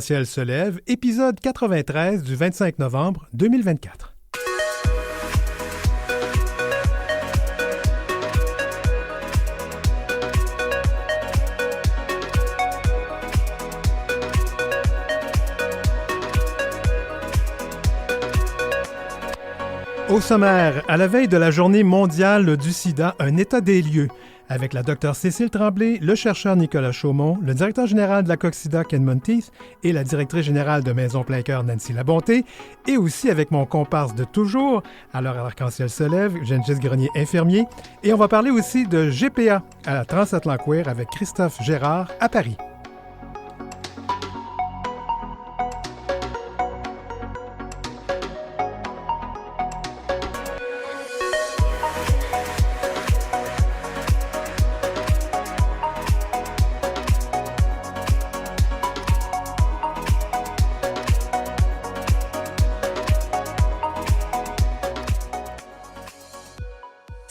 Ciel se lève, épisode 93 du 25 novembre 2024. Au sommaire, à la veille de la journée mondiale du sida, un état des lieux avec la Dr Cécile Tremblay, le chercheur Nicolas Chaumont, le directeur général de la Coxsida Ken Monteith et la directrice générale de Maison Plein-Cœur Nancy Labonté, et aussi avec mon comparse de toujours, alors à l'Arc-en-Ciel se lève, Gengis Grenier, infirmier, et on va parler aussi de GPA à la Transatlantique Queer avec Christophe Gérard à Paris.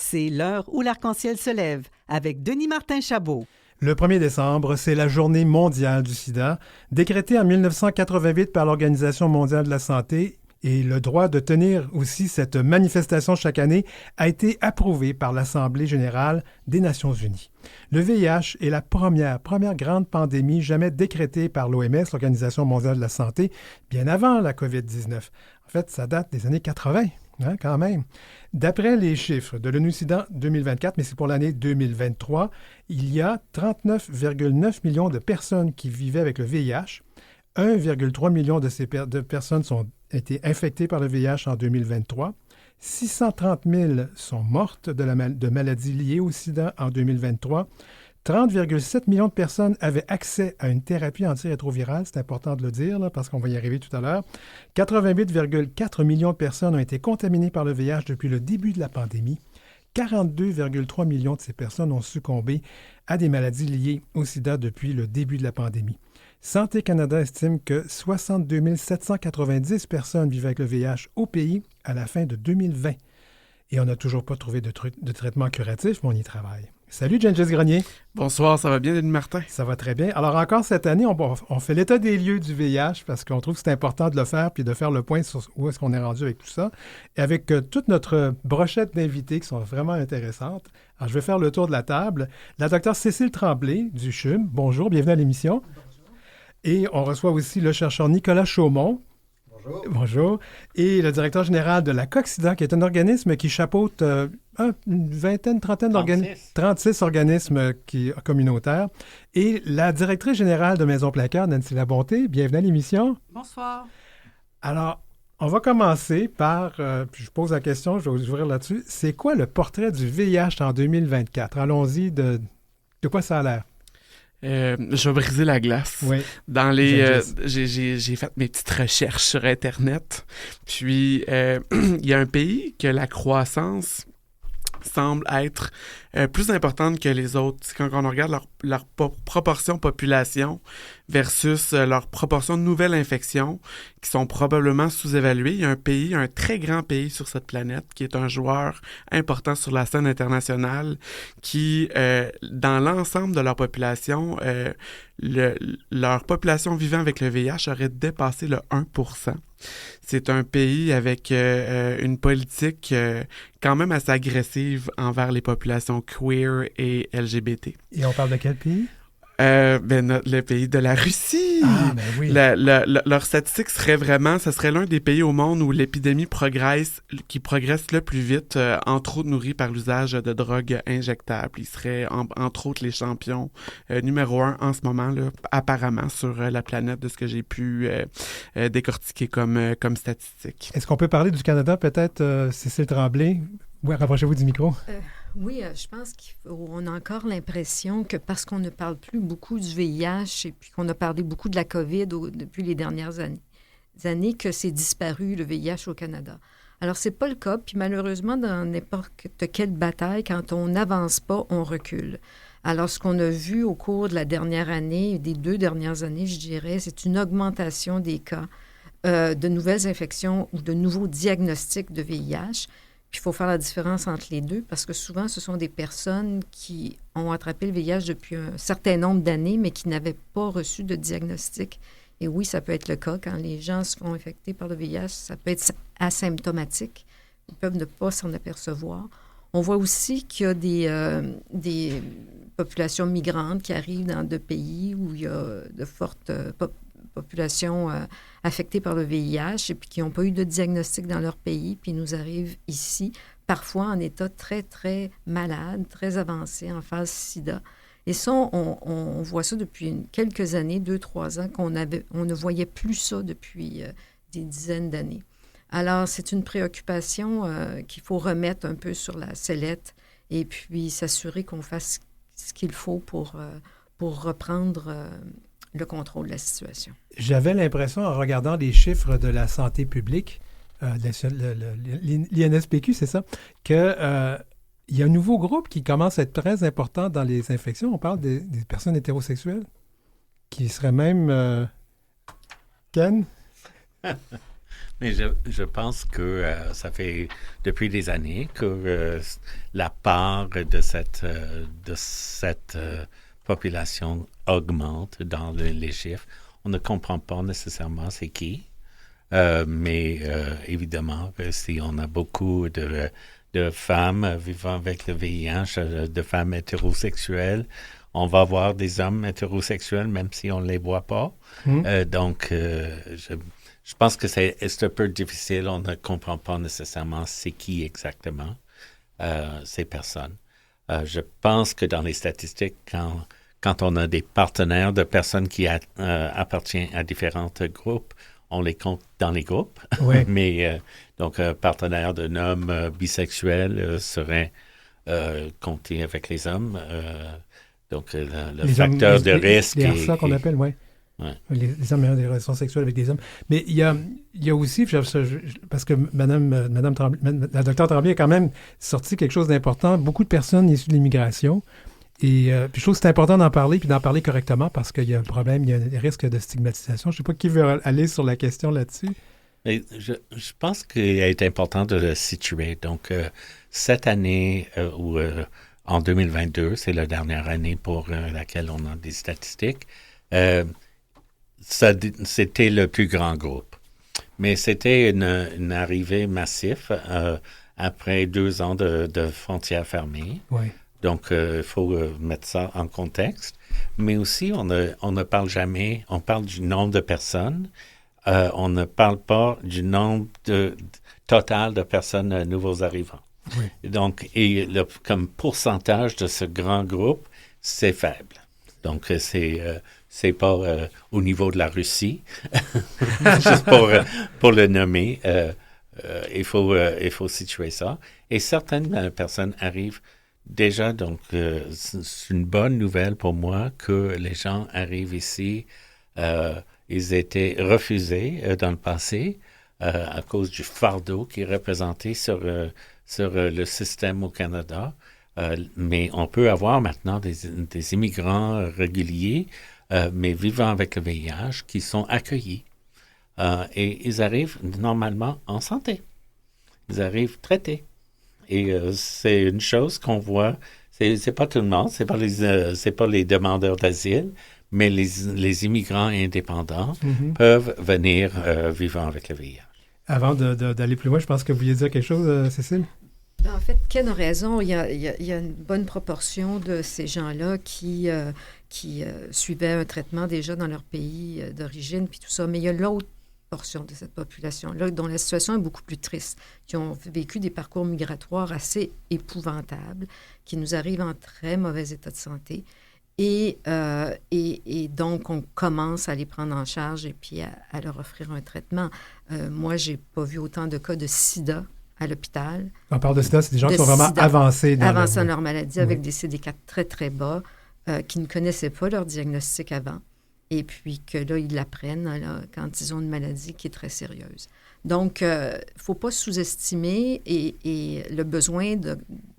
C'est l'heure où l'arc-en-ciel se lève avec Denis Martin Chabot. Le 1er décembre, c'est la journée mondiale du sida, décrétée en 1988 par l'Organisation mondiale de la santé, et le droit de tenir aussi cette manifestation chaque année a été approuvé par l'Assemblée générale des Nations unies. Le VIH est la première grande pandémie jamais décrétée par l'OMS, l'Organisation mondiale de la santé, bien avant la COVID-19. En fait, ça date des années 80. Quand même. D'après les chiffres de l'ONU-SIDA 2024, mais c'est pour l'année 2023, il y a 39,9 millions de personnes qui vivaient avec le VIH. 1,3 million de ces personnes ont été infectées par le VIH en 2023. 630 000 sont mortes de maladies liées au sida en 2023. 30,7 millions de personnes avaient accès à une thérapie antirétrovirale, c'est important de le dire, là, parce qu'on va y arriver tout à l'heure. 88,4 millions de personnes ont été contaminées par le VIH depuis le début de la pandémie. 42,3 millions de ces personnes ont succombé à des maladies liées au sida depuis le début de la pandémie. Santé Canada estime que 62 790 personnes vivaient avec le VIH au pays à la fin de 2020. Et on n'a toujours pas trouvé de traitement curatif, mais on y travaille. Salut, Gengis Grenier. Bonsoir, ça va bien, Denis Martin? Ça va très bien. Alors encore cette année, on fait l'état des lieux du VIH parce qu'on trouve que c'est important de le faire puis de faire le point sur où est-ce qu'on est rendu avec tout ça. Et avec toute notre brochette d'invités qui sont vraiment intéressantes. Alors, je vais faire le tour de la table. La Dr Cécile Tremblay du CHUM. Bonjour, bienvenue à l'émission. Bonjour. Et on reçoit aussi le chercheur Nicolas Chaumont. Bonjour. Bonjour. Et le directeur général de la Coxsida, qui est un organisme qui chapeaute une vingtaine, trentaine d'organismes, 36 organismes communautaires. Et la directrice générale de Maison Plein-Cœur, Nancy Labonté. Bienvenue à l'émission. Bonsoir. Alors, on va commencer par, puis je pose la question, je vais ouvrir là-dessus. C'est quoi le portrait du VIH en 2024? Allons-y, de quoi ça a l'air? Je vais briser la glace. Oui. J'ai fait mes petites recherches sur Internet. Puis, il y a un pays que la croissance semble être plus importante que les autres. Quand on regarde leur proportion population versus leur proportion de nouvelles infections qui sont probablement sous-évaluées, il y a un pays, un très grand pays sur cette planète qui est un joueur important sur la scène internationale qui, dans l'ensemble de leur population, leur population vivant avec le VIH aurait dépassé le 1%. C'est un pays avec une politique quand même assez agressive envers les populations queer et LGBT. Et on parle de quel pays? Le pays de la Russie. Ah, ben oui. Leur statistique serait vraiment, ce serait l'un des pays au monde où l'épidémie progresse le plus vite, entre autres nourri par l'usage de drogues injectables. Ils seraient, entre autres, les champions numéro 1 en ce moment, là, apparemment, sur la planète, de ce que j'ai pu décortiquer comme statistique. Est-ce qu'on peut parler du Canada, peut-être, Cécile Tremblay? Oui, rapprochez-vous du micro. Oui, je pense qu'on a encore l'impression que parce qu'on ne parle plus beaucoup du VIH et puis qu'on a parlé beaucoup de la COVID depuis les dernières années que c'est disparu, le VIH au Canada. Alors, c'est pas le cas. Puis malheureusement, dans n'importe quelle bataille, quand on n'avance pas, on recule. Alors, ce qu'on a vu au cours de la dernière année, des 2 dernières années, je dirais, c'est une augmentation des cas de nouvelles infections ou de nouveaux diagnostics de VIH. Puis il faut faire la différence entre les deux parce que souvent, ce sont des personnes qui ont attrapé le VIH depuis un certain nombre d'années, mais qui n'avaient pas reçu de diagnostic Et oui, ça peut être le cas. Quand les gens se font infecter par le VIH, ça peut être asymptomatique. Ils peuvent ne pas s'en apercevoir. On voit aussi qu'il y a des populations migrantes qui arrivent dans deux pays où il y a de fortes populations affectées par le VIH et puis qui n'ont pas eu de diagnostic dans leur pays, puis ils nous arrivent ici, parfois en état très, très malade, très avancé, en phase sida. Et ça, on voit ça depuis quelques années, 2-3 ans, on ne voyait plus ça depuis des dizaines d'années. Alors, c'est une préoccupation qu'il faut remettre un peu sur la sellette et puis s'assurer qu'on fasse ce qu'il faut pour reprendre le contrôle de la situation. J'avais l'impression, en regardant les chiffres de la santé publique, l'INSPQ, c'est ça, que il y a un nouveau groupe qui commence à être très important dans les infections. On parle des personnes hétérosexuelles, qui seraient même... Ken? Mais je pense que ça fait depuis des années que la part de cette population augmente dans les chiffres. On ne comprend pas nécessairement c'est qui, mais évidemment, si on a beaucoup de femmes vivant avec le VIH, de femmes hétérosexuelles, on va voir des hommes hétérosexuels même si on ne les voit pas. Donc, je pense que c'est un peu difficile. On ne comprend pas nécessairement c'est qui exactement ces personnes. Je pense que dans les statistiques, quand on a des partenaires de personnes qui appartiennent à différents groupes, on les compte dans les groupes. Ouais. Mais donc, un partenaire d'un homme bisexuel serait compté avec les hommes. Donc, le facteur de risque. Les RSA qu'on appelle, oui. Ouais. Les hommes ayant des relations sexuelles avec des hommes. Mais il y a aussi, parce que Madame Tremblay, la docteure Tremblay a quand même sorti quelque chose d'important. Beaucoup de personnes issues de l'immigration. Et puis je trouve que c'est important d'en parler, puis d'en parler correctement, parce qu'il y a un problème, il y a un risque de stigmatisation. Je ne sais pas qui veut aller sur la question là-dessus. Mais je pense qu'il est important de le situer. Donc, cette année, ou en 2022, c'est la dernière année pour laquelle on a des statistiques, c'était le plus grand groupe. Mais c'était une arrivée massive après 2 ans de frontières fermées. Oui. Donc, il faut mettre ça en contexte. Mais aussi, on ne parle jamais, on parle du nombre de personnes. On ne parle pas du nombre total de personnes nouveaux arrivants. Oui. Donc, comme pourcentage de ce grand groupe, c'est faible. Donc, c'est pas au niveau de la Russie, juste pour le nommer. Il faut situer ça. Et certaines personnes arrivent déjà, donc c'est une bonne nouvelle pour moi que les gens arrivent ici. Ils étaient refusés dans le passé à cause du fardeau qui est représenté sur le système au Canada. Mais on peut avoir maintenant des immigrants réguliers, mais vivant avec le VIH, qui sont accueillis. Et ils arrivent normalement en santé. Ils arrivent traités. Et c'est une chose qu'on voit, c'est pas tout le monde, c'est pas les demandeurs d'asile, mais les immigrants indépendants peuvent venir vivant avec le VIH. Avant d'aller plus loin, je pense que vous vouliez dire quelque chose, Cécile? En fait, Ken a raison. Il y a une bonne proportion de ces gens-là qui suivaient un traitement déjà dans leur pays d'origine, puis tout ça. Mais il y a l'autre portion de cette population-là, dont la situation est beaucoup plus triste, qui ont vécu des parcours migratoires assez épouvantables, qui nous arrivent en très mauvais état de santé. Et donc, on commence à les prendre en charge et puis à leur offrir un traitement. Moi, je n'ai pas vu autant de cas de sida à l'hôpital. On parle de sida, c'est des gens qui sont vraiment avancés dans leur maladie, avec des CD4 très, très bas, qui ne connaissaient pas leur diagnostic avant. Et puis que là, ils l'apprennent là, quand ils ont une maladie qui est très sérieuse. Donc, il ne faut pas sous-estimer et le besoin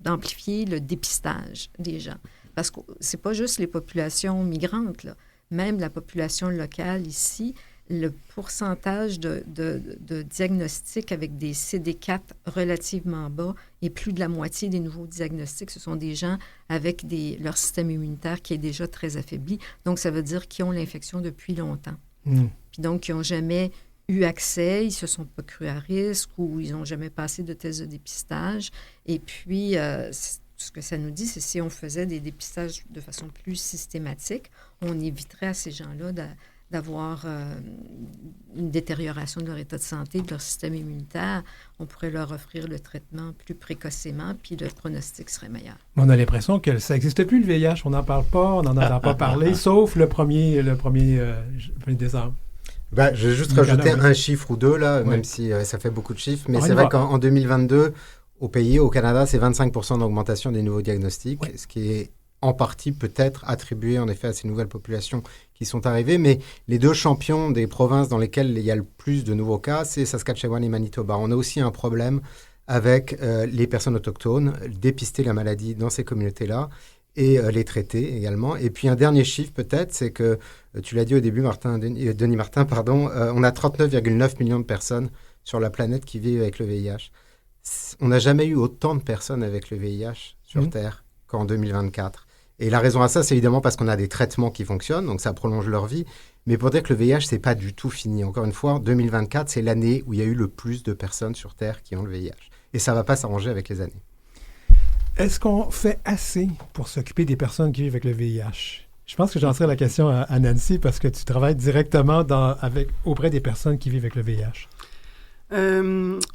d'amplifier le dépistage des gens. Parce que ce n'est pas juste les populations migrantes, là. Même la population locale ici, le pourcentage de diagnostics avec des CD4 relativement bas et plus de la moitié des nouveaux diagnostics, ce sont des gens avec leur système immunitaire qui est déjà très affaibli. Donc, ça veut dire qu'ils ont l'infection depuis longtemps. Puis puis donc, ils n'ont jamais eu accès, ils ne se sont pas crus à risque ou ils n'ont jamais passé de tests de dépistage. Et puis, ce que ça nous dit, c'est si on faisait des dépistages de façon plus systématique, on éviterait à ces gens-là d'avoir une détérioration de leur état de santé, de leur système immunitaire. On pourrait leur offrir le traitement plus précocement, puis le pronostic serait meilleur. On a l'impression que ça n'existe plus, le VIH. On n'en parle pas, on n'en entend pas parler, sauf le 1er décembre. Ben, je vais juste rajouter un chiffre ou deux, là, même si ça fait beaucoup de chiffres. Mais c'est vrai qu'en 2022, au pays, au Canada, c'est 25% d'augmentation des nouveaux diagnostics, ce qui est en partie peut-être attribué en effet à ces nouvelles populations qui sont arrivées. Mais les deux champions des provinces dans lesquelles il y a le plus de nouveaux cas, c'est Saskatchewan et Manitoba. On a aussi un problème avec les personnes autochtones, dépister la maladie dans ces communautés-là et les traiter également. Et puis un dernier chiffre peut-être, c'est que, tu l'as dit au début, Denis Martin, on a 39,9 millions de personnes sur la planète qui vivent avec le VIH. On n'a jamais eu autant de personnes avec le VIH sur Terre qu'en 2024. Et la raison à ça, c'est évidemment parce qu'on a des traitements qui fonctionnent, donc ça prolonge leur vie. Mais pour dire que le VIH, c'est pas du tout fini. Encore une fois, 2024, c'est l'année où il y a eu le plus de personnes sur Terre qui ont le VIH. Et ça ne va pas s'arranger avec les années. Est-ce qu'on fait assez pour s'occuper des personnes qui vivent avec le VIH? Je pense que j'en serai la question à Nancy parce que tu travailles directement auprès des personnes qui vivent avec le VIH.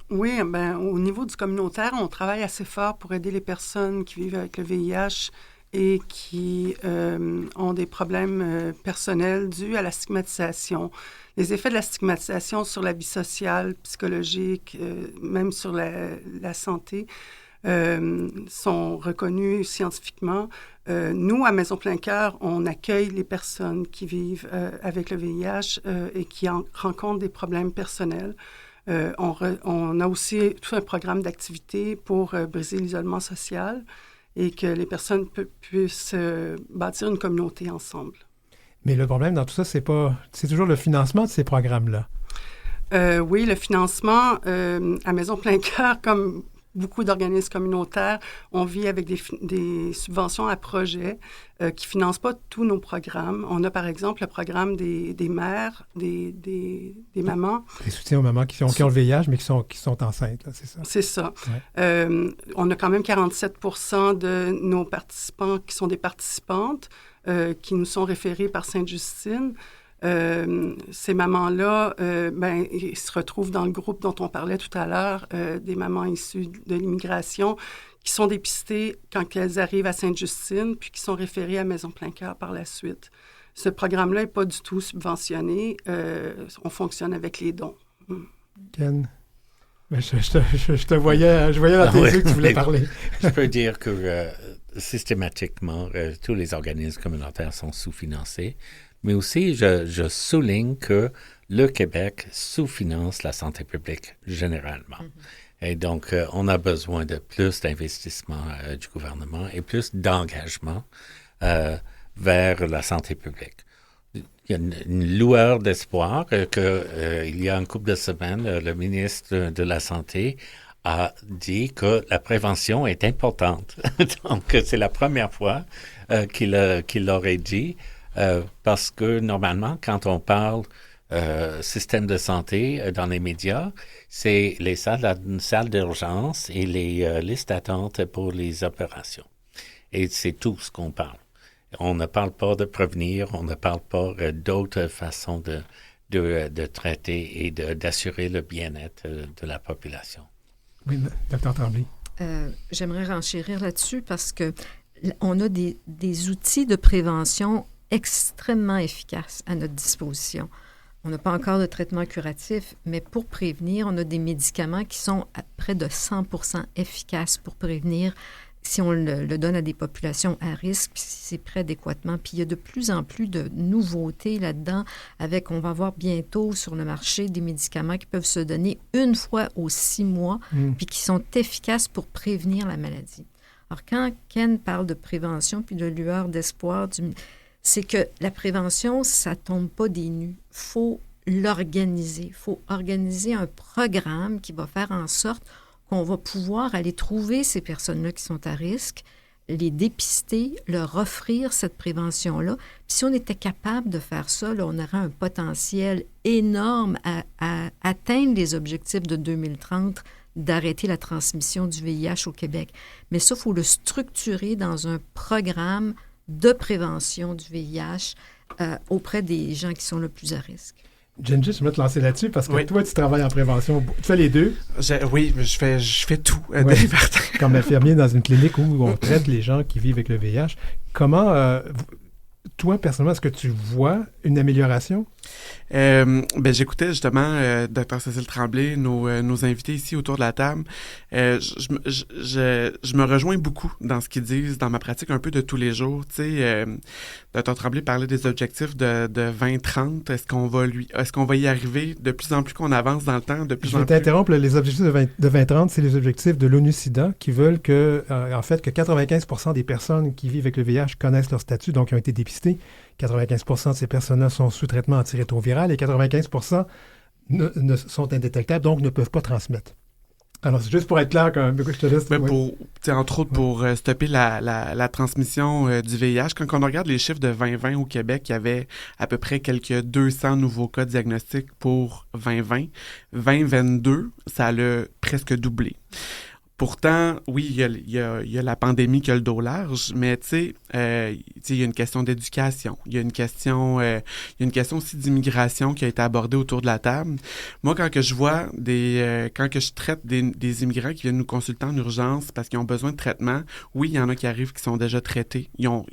Oui, au niveau du communautaire, on travaille assez fort pour aider les personnes qui vivent avec le VIH et qui ont des problèmes personnels dus à la stigmatisation. Les effets de la stigmatisation sur la vie sociale, psychologique, même sur la santé, sont reconnus scientifiquement. Nous, à Maison Plein Cœur, on accueille les personnes qui vivent avec le VIH et qui rencontrent des problèmes personnels. On a aussi tout un programme d'activités pour briser l'isolement social et que les personnes puissent bâtir une communauté ensemble. Mais le problème dans tout ça, c'est toujours le financement de ces programmes-là. Oui, le financement à Maison Plein Cœur, comme beaucoup d'organismes communautaires, on vit avec des subventions à projets qui ne financent pas tous nos programmes. On a, par exemple, le programme des mères, des mamans. Des soutiens aux mamans qui ont le VIH, mais qui sont enceintes, là, c'est ça? C'est ça. Ouais. On a quand même 47% de nos participants qui sont des participantes qui nous sont référées par Sainte-Justine. Ces mamans-là, ils se retrouvent dans le groupe dont on parlait tout à l'heure, des mamans issues de l'immigration qui sont dépistées quand elles arrivent à Sainte-Justine, puis qui sont référées à Maison Plein Cœur par la suite. Ce programme-là n'est pas du tout subventionné. On fonctionne avec les dons. Ken, je te voyais dans tes yeux que tu voulais parler. Je peux dire que systématiquement, tous les organismes communautaires sont sous-financés. Mais aussi, je souligne que le Québec sous-finance la santé publique généralement. Et donc, on a besoin de plus d'investissement du gouvernement et plus d'engagement vers la santé publique. Il y a une lueur d'espoir qu'il y a une couple de semaines, le ministre de la Santé a dit que la prévention est importante. Donc, c'est la première fois qu'il l'aurait dit. Parce que normalement, quand on parle système de santé dans les médias, c'est les salles d'urgence et les listes d'attente pour les opérations. Et c'est tout ce qu'on parle. On ne parle pas de prévenir, on ne parle pas d'autres façons de traiter et d'assurer le bien-être de la population. Oui, Dr. Tremblay. J'aimerais renchérir là-dessus parce que on a des outils de prévention extrêmement efficaces à notre disposition. On n'a pas encore de traitement curatif, mais pour prévenir, on a des médicaments qui sont à près de 100% efficaces pour prévenir si on le donne à des populations à risque, puis si c'est pris adéquatement. Puis il y a de plus en plus de nouveautés là-dedans on va avoir bientôt sur le marché des médicaments qui peuvent se donner une fois aux 6 mois, puis qui sont efficaces pour prévenir la maladie. Alors quand Ken parle de prévention puis de lueur d'espoir, c'est que la prévention, ça ne tombe pas des nues. Il faut l'organiser. Il faut organiser un programme qui va faire en sorte qu'on va pouvoir aller trouver ces personnes-là qui sont à risque, les dépister, leur offrir cette prévention-là. Puis si on était capable de faire ça, là, on aurait un potentiel énorme à atteindre les objectifs de 2030 d'arrêter la transmission du VIH au Québec. Mais ça, il faut le structurer dans un programme de prévention du VIH auprès des gens qui sont le plus à risque. Genji, je vais te lancer là-dessus parce que toi, tu travailles en prévention. Tu fais les deux. Oui, je fais tout. Comme infirmier dans une clinique où on traite les gens qui vivent avec le VIH. Comment, toi, personnellement, est-ce que tu vois une amélioration? J'écoutais justement Dr. Cécile Tremblay, nos invités ici autour de la table. Je me rejoins beaucoup dans ce qu'ils disent, dans ma pratique un peu de tous les jours. Tu sais, Dr. Tremblay parlait des objectifs de 2030. Est-ce qu'on va y arriver de plus en plus qu'on avance dans le temps? Je vais t'interrompre. Les objectifs de 2030, c'est les objectifs de l'ONU-SIDA qui veulent que 95% des personnes qui vivent avec le VIH connaissent leur statut, donc ils ont été dépistées. 95% de ces personnes-là sont sous traitement antirétroviral et 95% ne sont indétectables, donc ne peuvent pas transmettre. Alors, c'est juste pour être clair, quand même. Je te laisse. Entre autres, pour stopper la transmission du VIH, quand on regarde les chiffres de 2020 au Québec, il y avait à peu près quelques 200 nouveaux cas diagnostiques pour 2020. 2022, ça l'a presque doublé. Pourtant, oui, il y a la pandémie qui a le dos large, mais tu sais, il y a une question d'éducation, il y a une question aussi d'immigration qui a été abordée autour de la table. Moi, quand je traite des immigrants qui viennent nous consulter en urgence parce qu'ils ont besoin de traitement, oui, il y en a qui arrivent qui sont déjà traités. Ils ont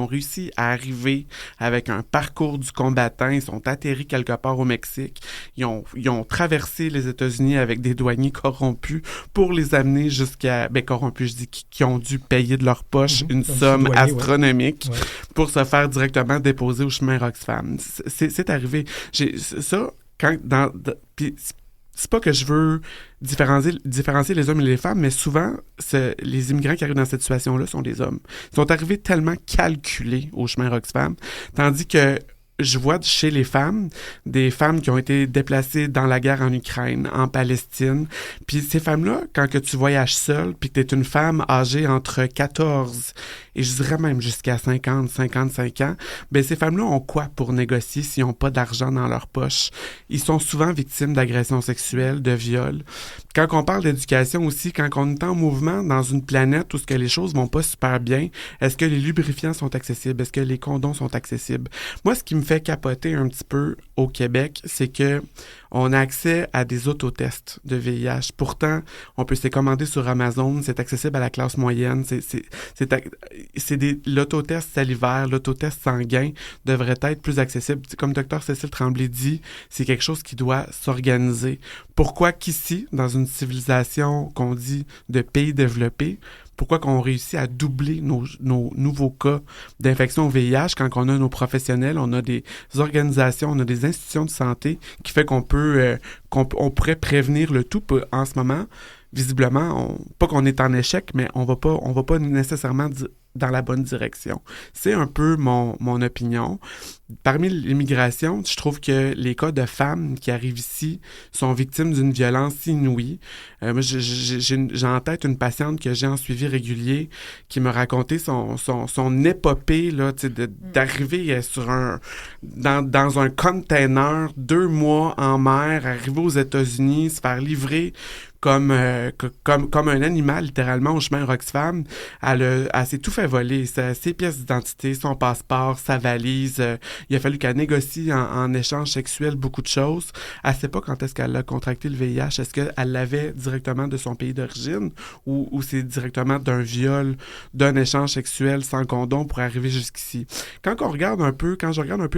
réussi à arriver avec un parcours du combattant, ils sont atterris quelque part au Mexique, ils ont traversé les États-Unis avec des douaniers corrompus pour les amener jusqu'à, corrompus, je dis, qui ont dû payer de leur poche une somme astronomique pour se faire directement déposer au chemin Roxfam. C'est arrivé. Puis c'est pas que je veux différencier les hommes et les femmes, mais souvent, les immigrants qui arrivent dans cette situation-là sont des hommes. Ils sont arrivés tellement calculés au chemin Roxfam, tandis que je vois chez les femmes, des femmes qui ont été déplacées dans la guerre en Ukraine, en Palestine. Puis ces femmes-là, quand que tu voyages seule, puis que tu es une femme âgée entre 14 et je dirais même jusqu'à 50, 55 ans, ces femmes-là ont quoi pour négocier s'ils n'ont pas d'argent dans leur poche? Ils sont souvent victimes d'agressions sexuelles, de viols. Quand on parle d'éducation aussi, quand on est en mouvement dans une planète où les choses vont pas super bien, est-ce que les lubrifiants sont accessibles? Est-ce que les condoms sont accessibles? Moi, ce qui me fait capoter un petit peu au Québec, c'est que on a accès à des autotests de VIH. Pourtant, on peut se les commander sur Amazon, c'est accessible à la classe moyenne. L'autotest salivaire, l'autotest sanguin devrait être plus accessible. Comme Dr. Cécile Tremblay dit, c'est quelque chose qui doit s'organiser. Pourquoi qu'ici, dans une civilisation qu'on dit de pays développés, pourquoi qu'on réussit à doubler nos nouveaux cas d'infection au VIH quand on a nos professionnels, on a des organisations, on a des institutions de santé qui fait qu'on pourrait prévenir le tout. En ce moment, visiblement, pas qu'on est en échec, mais on va pas nécessairement dans la bonne direction. C'est un peu mon opinion. Parmi l'immigration, je trouve que les cas de femmes qui arrivent ici sont victimes d'une violence inouïe. Moi, j'ai en tête une patiente que j'ai en suivi régulier qui m'a raconté son épopée là, d'arriver dans un container 2 mois en mer, arriver aux États-Unis, se faire livrer comme un animal, littéralement, au chemin Roxfam. Elle s'est tout fait voler, ses pièces d'identité, son passeport, sa valise. Il a fallu qu'elle négocie en échange sexuel beaucoup de choses. Elle ne sait pas quand est-ce qu'elle a contracté le VIH. Est-ce qu'elle l'avait directement de son pays d'origine ou c'est directement d'un viol, d'un échange sexuel sans condom pour arriver jusqu'ici? Quand je regarde un peu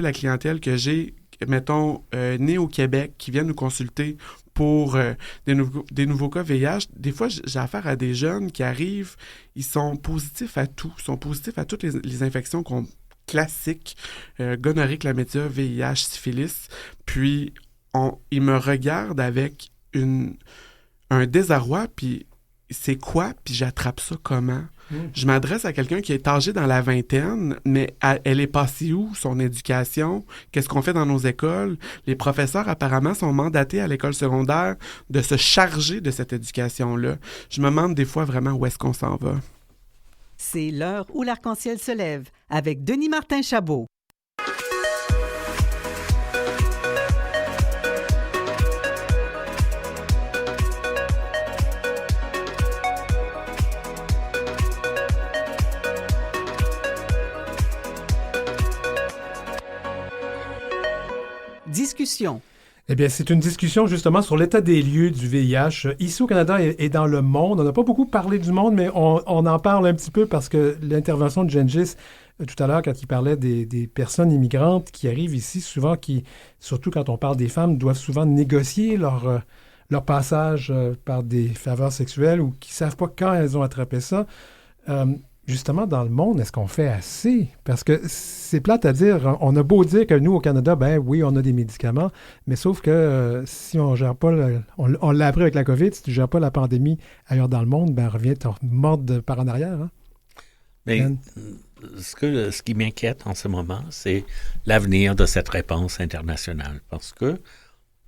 la clientèle que j'ai, mettons, née au Québec, qui viennent nous consulter pour des nouveaux cas VIH, des fois, j'ai affaire à des jeunes qui arrivent, ils sont positifs à tout, ils sont positifs à toutes les infections classiques, gonorrhée, chlamydia, VIH, syphilis, puis ils me regardent avec un désarroi, puis c'est quoi, puis j'attrape ça comment? Je m'adresse à quelqu'un qui est âgé dans la vingtaine, mais elle est passée où, son éducation? Qu'est-ce qu'on fait dans nos écoles? Les professeurs, apparemment, sont mandatés à l'école secondaire de se charger de cette éducation-là. Je me demande des fois vraiment où est-ce qu'on s'en va. C'est l'heure où l'arc-en-ciel se lève avec Denis Martin Chabot. Discussion. Eh bien, c'est une discussion justement sur l'état des lieux du VIH ici au Canada et dans le monde. On n'a pas beaucoup parlé du monde, mais on en parle un petit peu parce que l'intervention de Gengis tout à l'heure, quand il parlait des personnes immigrantes qui arrivent ici, souvent, surtout quand on parle des femmes, doivent souvent négocier leur passage par des faveurs sexuelles ou qui ne savent pas quand elles ont attrapé ça. Justement, dans le monde, est-ce qu'on fait assez? Parce que c'est plate à dire. On a beau dire que nous, au Canada, ben oui, on a des médicaments, mais sauf que si on ne gère pas, on l'a appris avec la COVID, si tu ne gères pas la pandémie ailleurs dans le monde, ben revient mordre par en arrière. Hein? Mais ce qui m'inquiète en ce moment, c'est l'avenir de cette réponse internationale. Parce que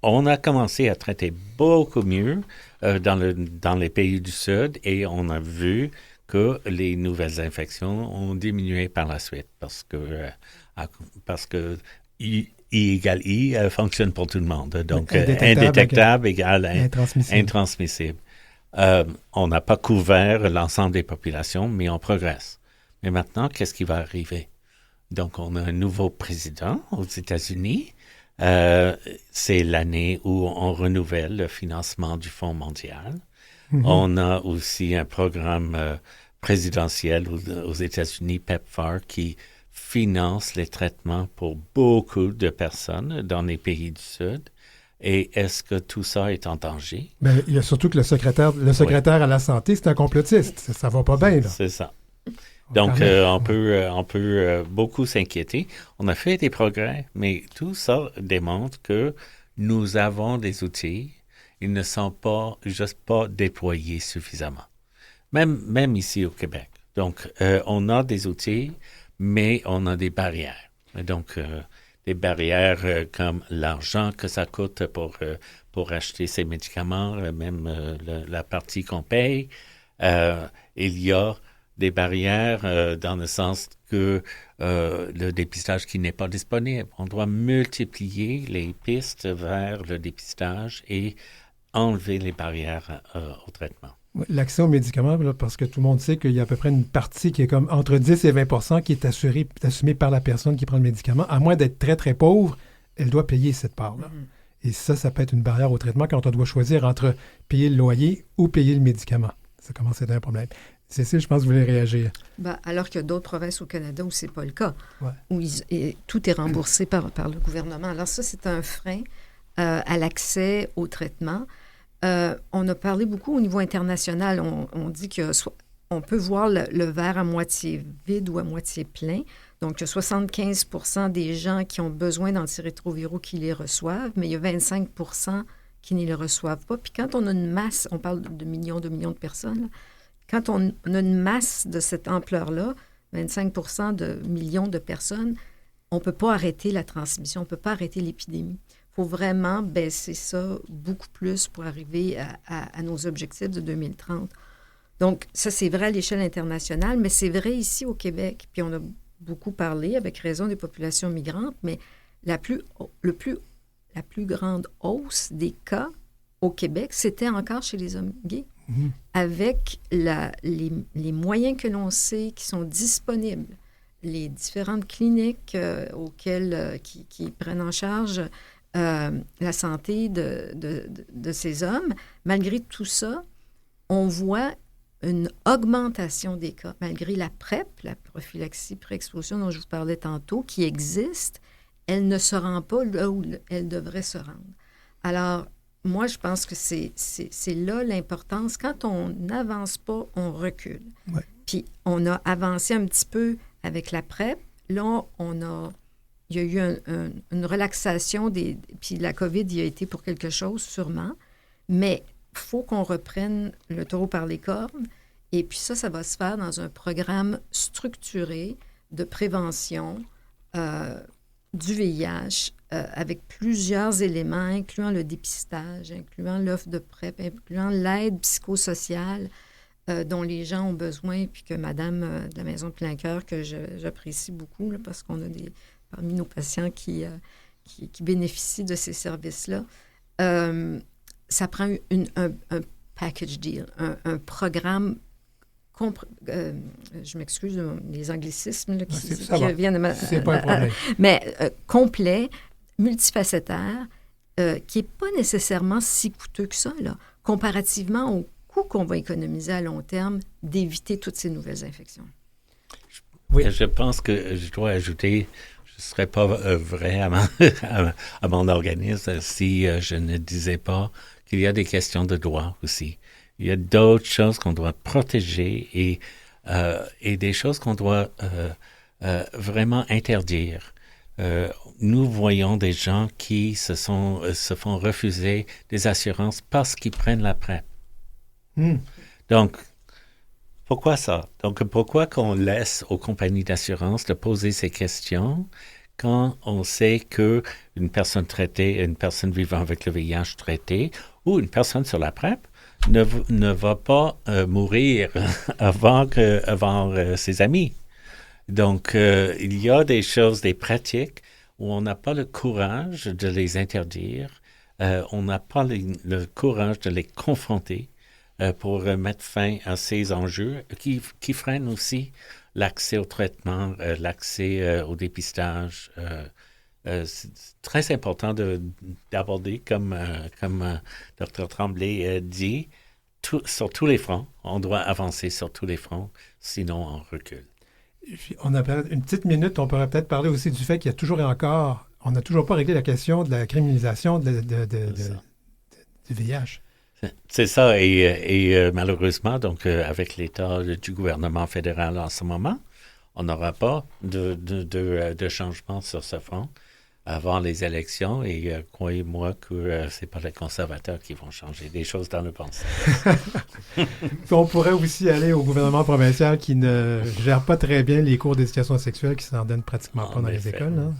on a commencé à traiter beaucoup mieux dans les pays du Sud et on a vu que les nouvelles infections ont diminué par la suite parce que I égale I fonctionne pour tout le monde. Donc, indétectable égale intransmissible. On n'a pas couvert l'ensemble des populations, mais on progresse. Mais maintenant, qu'est-ce qui va arriver? Donc, on a un nouveau président aux États-Unis. C'est l'année où on renouvelle le financement du Fonds mondial. Mm-hmm. On a aussi un programme présidentiel aux États-Unis, PEPFAR, qui finance les traitements pour beaucoup de personnes dans les pays du Sud. Et est-ce que tout ça est en danger? Bien, il y a surtout que le secrétaire à la santé, c'est un complotiste. Ça va pas bien, là. C'est ça. Donc, on peut beaucoup s'inquiéter. On a fait des progrès, mais tout ça démontre que nous avons des outils. Ils ne sont juste pas déployés suffisamment. Même ici au Québec. Donc, on a des outils, mais on a des barrières. Donc, des barrières comme l'argent que ça coûte pour acheter ces médicaments, même la partie qu'on paye. Il y a des barrières dans le sens que le dépistage qui n'est pas disponible. On doit multiplier les pistes vers le dépistage et enlever les barrières au traitement. L'accès aux médicaments, là, parce que tout le monde sait qu'il y a à peu près une partie qui est comme entre 10 et 20 % qui est assumée par la personne qui prend le médicament. À moins d'être très, très pauvre, elle doit payer cette part-là. Mm-hmm. Et ça peut être une barrière au traitement quand on doit choisir entre payer le loyer ou payer le médicament. Ça commence à être un problème. Cécile, je pense que vous voulez réagir. Alors qu'il y a d'autres provinces au Canada où ce n'est pas le cas, ouais. Où tout est remboursé par le gouvernement. Alors ça, c'est un frein à l'accès au traitement. On a parlé beaucoup au niveau international. On dit qu'on peut voir le verre à moitié vide ou à moitié plein. Donc, il y a 75 % des gens qui ont besoin d'antirétroviraux qui les reçoivent, mais il y a 25 % qui ne les reçoivent pas. Puis quand on a une masse, on parle de millions de personnes, là, quand on a une masse de cette ampleur-là, 25 % de millions de personnes, on ne peut pas arrêter la transmission, on ne peut pas arrêter l'épidémie. Il faut vraiment baisser ça beaucoup plus pour arriver à nos objectifs de 2030. Donc, ça, c'est vrai à l'échelle internationale, mais c'est vrai ici au Québec. Puis on a beaucoup parlé, avec raison, des populations migrantes, mais la plus grande hausse des cas au Québec, c'était encore chez les hommes gays. Mmh. Avec les moyens que l'on sait qui sont disponibles, les différentes cliniques qui prennent en charge la santé de ces hommes, malgré tout ça, on voit une augmentation des cas, malgré la PrEP, la prophylaxie pré-exposition dont je vous parlais tantôt, qui existe, elle ne se rend pas là où elle devrait se rendre. Alors, moi, je pense que c'est là l'importance. Quand on n'avance pas, on recule. Ouais. Puis, on a avancé un petit peu avec la PrEP. Là, il y a eu une relaxation puis la COVID y a été pour quelque chose, sûrement. Mais il faut qu'on reprenne le taureau par les cornes. Et puis ça va se faire dans un programme structuré de prévention du VIH avec plusieurs éléments, incluant le dépistage, incluant l'offre de PrEP, incluant l'aide psychosociale. dont les gens ont besoin, puis que Madame de la Maison de Plein-Cœur, que j'apprécie beaucoup, là, parce qu'on a parmi nos patients qui bénéficient de ces services-là, ça prend un package deal, un programme, je m'excuse, les anglicismes là, qui viennent de c'est pas un problème. Mais complet, multifacétaire, qui n'est pas nécessairement si coûteux que ça, là, comparativement au coût qu'on va économiser à long terme d'éviter toutes ces nouvelles infections. Oui. Je pense que je dois ajouter, je ne serais pas vrai à mon organisme si je ne disais pas qu'il y a des questions de droit aussi. Il y a d'autres choses qu'on doit protéger et des choses qu'on doit vraiment interdire. Nous voyons des gens qui se font refuser des assurances parce qu'ils prennent la PrEP. Donc, pourquoi ça? Donc, pourquoi qu'on laisse aux compagnies d'assurance de poser ces questions quand on sait qu'une personne traitée, une personne vivant avec le VIH traitée ou une personne sur la PrEP ne va pas mourir avant ses amis? Donc, il y a des choses, des pratiques où on n'a pas le courage de les interdire, on n'a pas le courage de les confronter pour mettre fin à ces enjeux qui freinent aussi l'accès au traitement, l'accès au dépistage. C'est très important d'aborder, comme Dr. Tremblay dit, sur tous les fronts. On doit avancer sur tous les fronts, sinon on recule. On a une petite minute, on pourrait peut-être parler aussi du fait qu'il y a toujours et encore, on n'a toujours pas réglé la question de la criminalisation du VIH. C'est ça, et malheureusement, donc avec l'état du gouvernement fédéral en ce moment, on n'aura pas de changement sur ce front avant les élections, et croyez-moi que c'est pas les conservateurs qui vont changer des choses dans le bon sens. On pourrait aussi aller au gouvernement provincial qui ne gère pas très bien les cours d'éducation sexuelle, qui s'en donnent pratiquement pas dans les écoles. Hein?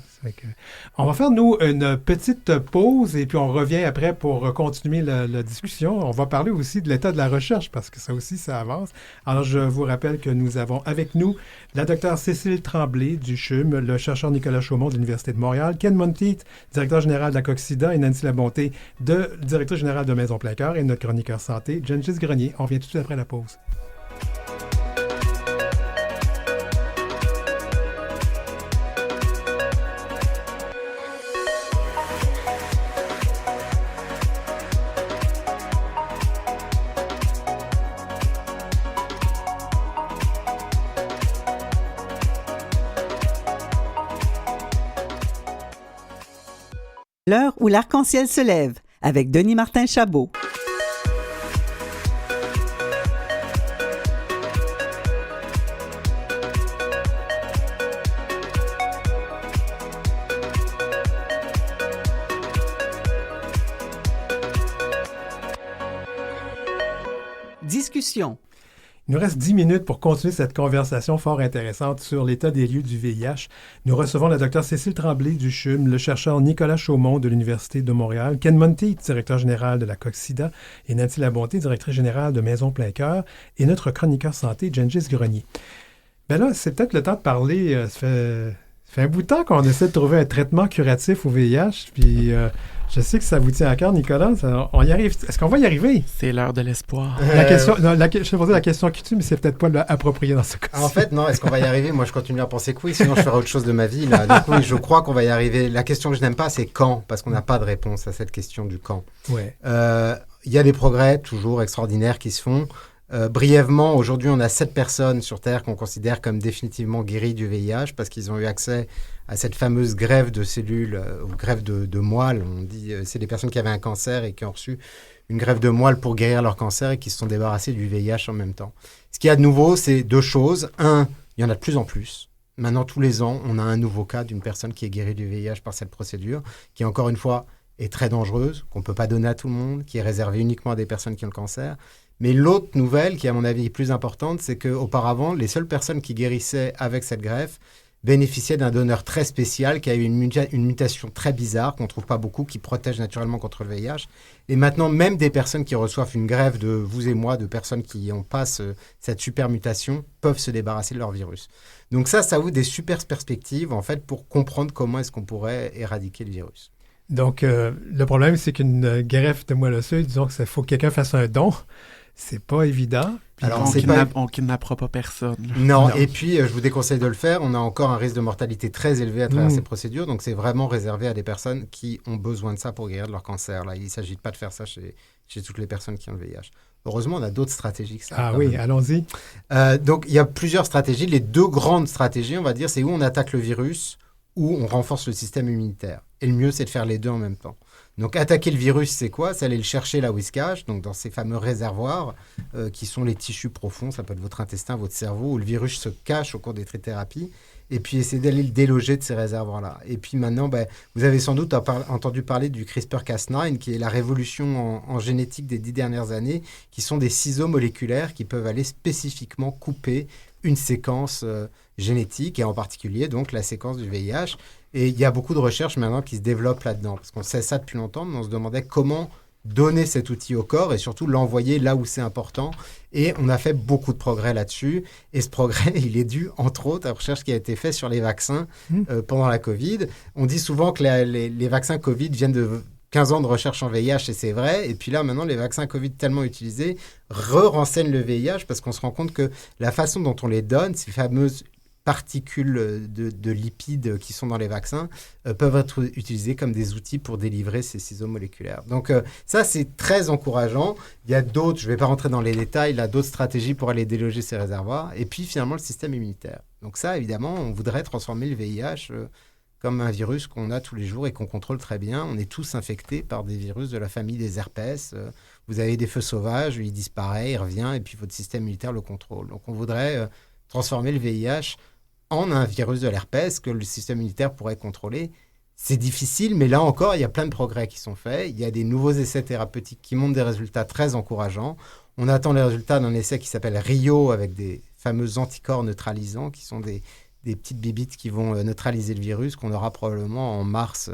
On va faire, nous, une petite pause et puis on revient après pour continuer la discussion. On va parler aussi de l'état de la recherche parce que ça aussi, ça avance. Alors, je vous rappelle que nous avons avec nous la docteure Cécile Tremblay du CHUM, le chercheur Nicolas Chaumont de l'Université de Montréal, Ken Monteith, directeur général de la Coxida, et Nancy Labonté, directrice générale de Maison Plein-Cœur, et notre chroniqueur santé, Gengis Grenier. On vient tout de suite après la pause. L'heure où l'arc-en-ciel se lève, avec Denis Martin Chabot. Discussion. Il nous reste 10 minutes pour continuer cette conversation fort intéressante sur l'état des lieux du VIH. Nous recevons la docteure Cécile Tremblay du CHUM, le chercheur Nicolas Chaumont de l'Université de Montréal, Ken Monteith, directeur général de la Coxida, et Nancy Labonté, directrice générale de Maison Plein-Cœur, et notre chroniqueur santé, Gengis Grenier. Ben là, c'est peut-être le temps de parler. Ça fait un bout de temps qu'on essaie de trouver un traitement curatif au VIH, puis je sais que ça vous tient à cœur, Nicolas. On y arrive. Est-ce qu'on va y arriver? C'est l'heure de l'espoir. La question, je vais poser la question qui tue, mais c'est peut-être pas approprié dans ce cas-ci. En fait, non. Est-ce qu'on va y arriver? Moi, je continue à penser que oui, sinon je ferai autre chose de ma vie. Là. Donc oui, je crois qu'on va y arriver. La question que je n'aime pas, c'est quand, parce qu'on n'a pas de réponse à cette question du quand. Ouais. Il y a des progrès toujours extraordinaires qui se font. Brièvement, aujourd'hui, on a 7 personnes sur Terre qu'on considère comme définitivement guéries du VIH parce qu'ils ont eu accès à cette fameuse greffe de cellules ou greffe de moelle. On dit c'est des personnes qui avaient un cancer et qui ont reçu une greffe de moelle pour guérir leur cancer et qui se sont débarrassés du VIH en même temps. Ce qu'il y a de nouveau, c'est 2 choses. 1, il y en a de plus en plus. Maintenant, tous les ans, on a un nouveau cas d'une personne qui est guérie du VIH par cette procédure, qui, encore une fois, est très dangereuse, qu'on ne peut pas donner à tout le monde, qui est réservée uniquement à des personnes qui ont le cancer. Mais l'autre nouvelle, qui à mon avis est plus importante, c'est qu'auparavant, les seules personnes qui guérissaient avec cette greffe, bénéficiait d'un donneur très spécial qui a eu une mutation très bizarre qu'on ne trouve pas beaucoup, qui protège naturellement contre le VIH. Et maintenant, même des personnes qui reçoivent une greffe de vous et moi, de personnes qui n'ont pas cette super mutation, peuvent se débarrasser de leur virus. Donc ça ouvre des super perspectives en fait pour comprendre comment est-ce qu'on pourrait éradiquer le virus. Donc, le problème, c'est qu'une greffe de moelle osseuse, disons qu'il faut que quelqu'un fasse un don. C'est pas évident. Alors, on kidnappera pas personne. Non, et puis je vous déconseille de le faire. On a encore un risque de mortalité très élevé à travers ces procédures. Donc, c'est vraiment réservé à des personnes qui ont besoin de ça pour guérir de leur cancer. Là, il ne s'agit pas de faire ça chez toutes les personnes qui ont le VIH. Heureusement, on a d'autres stratégies que ça. Ah oui, allons-y. Donc, il y a plusieurs stratégies. Les deux grandes stratégies, on va dire, c'est où on attaque le virus, où on renforce le système immunitaire. Et le mieux, c'est de faire les deux en même temps. Donc, attaquer le virus, c'est quoi? C'est aller le chercher là où il se cache, donc dans ces fameux réservoirs qui sont les tissus profonds, ça peut être votre intestin, votre cerveau, où le virus se cache au cours des thérapies, et puis essayer d'aller le déloger de ces réservoirs-là. Et puis maintenant, vous avez sans doute entendu parler du CRISPR-Cas9, qui est la révolution en génétique des 10 dernières années, qui sont des ciseaux moléculaires qui peuvent aller spécifiquement couper une séquence génétique, et en particulier donc la séquence du VIH. Et il y a beaucoup de recherches maintenant qui se développent là-dedans, parce qu'on sait ça depuis longtemps, mais on se demandait comment donner cet outil au corps et surtout l'envoyer là où c'est important. Et on a fait beaucoup de progrès là-dessus. Et ce progrès, il est dû, entre autres, à la recherche qui a été faite sur les vaccins pendant la COVID. On dit souvent que les vaccins COVID viennent de 15 ans de recherche en VIH, et c'est vrai. Et puis là, maintenant, les vaccins COVID tellement utilisés renseignent le VIH, parce qu'on se rend compte que la façon dont on les donne, ces fameuses particules de lipides qui sont dans les vaccins peuvent être utilisées comme des outils pour délivrer ces ciseaux moléculaires. Donc ça, c'est très encourageant. Il y a d'autres, je ne vais pas rentrer dans les détails, là, d'autres stratégies pour aller déloger ces réservoirs. Et puis finalement, le système immunitaire. Donc ça, évidemment, on voudrait transformer le VIH comme un virus qu'on a tous les jours et qu'on contrôle très bien. On est tous infectés par des virus de la famille des herpès. Vous avez des feux sauvages, il disparaît, il revient, et puis votre système immunitaire le contrôle. Donc on voudrait transformer le VIH en un virus de l'herpès que le système immunitaire pourrait contrôler. C'est difficile, mais là encore, il y a plein de progrès qui sont faits. Il y a des nouveaux essais thérapeutiques qui montrent des résultats très encourageants. On attend les résultats d'un essai qui s'appelle RIO, avec des fameux anticorps neutralisants, qui sont des petites bibites qui vont neutraliser le virus, qu'on aura probablement en mars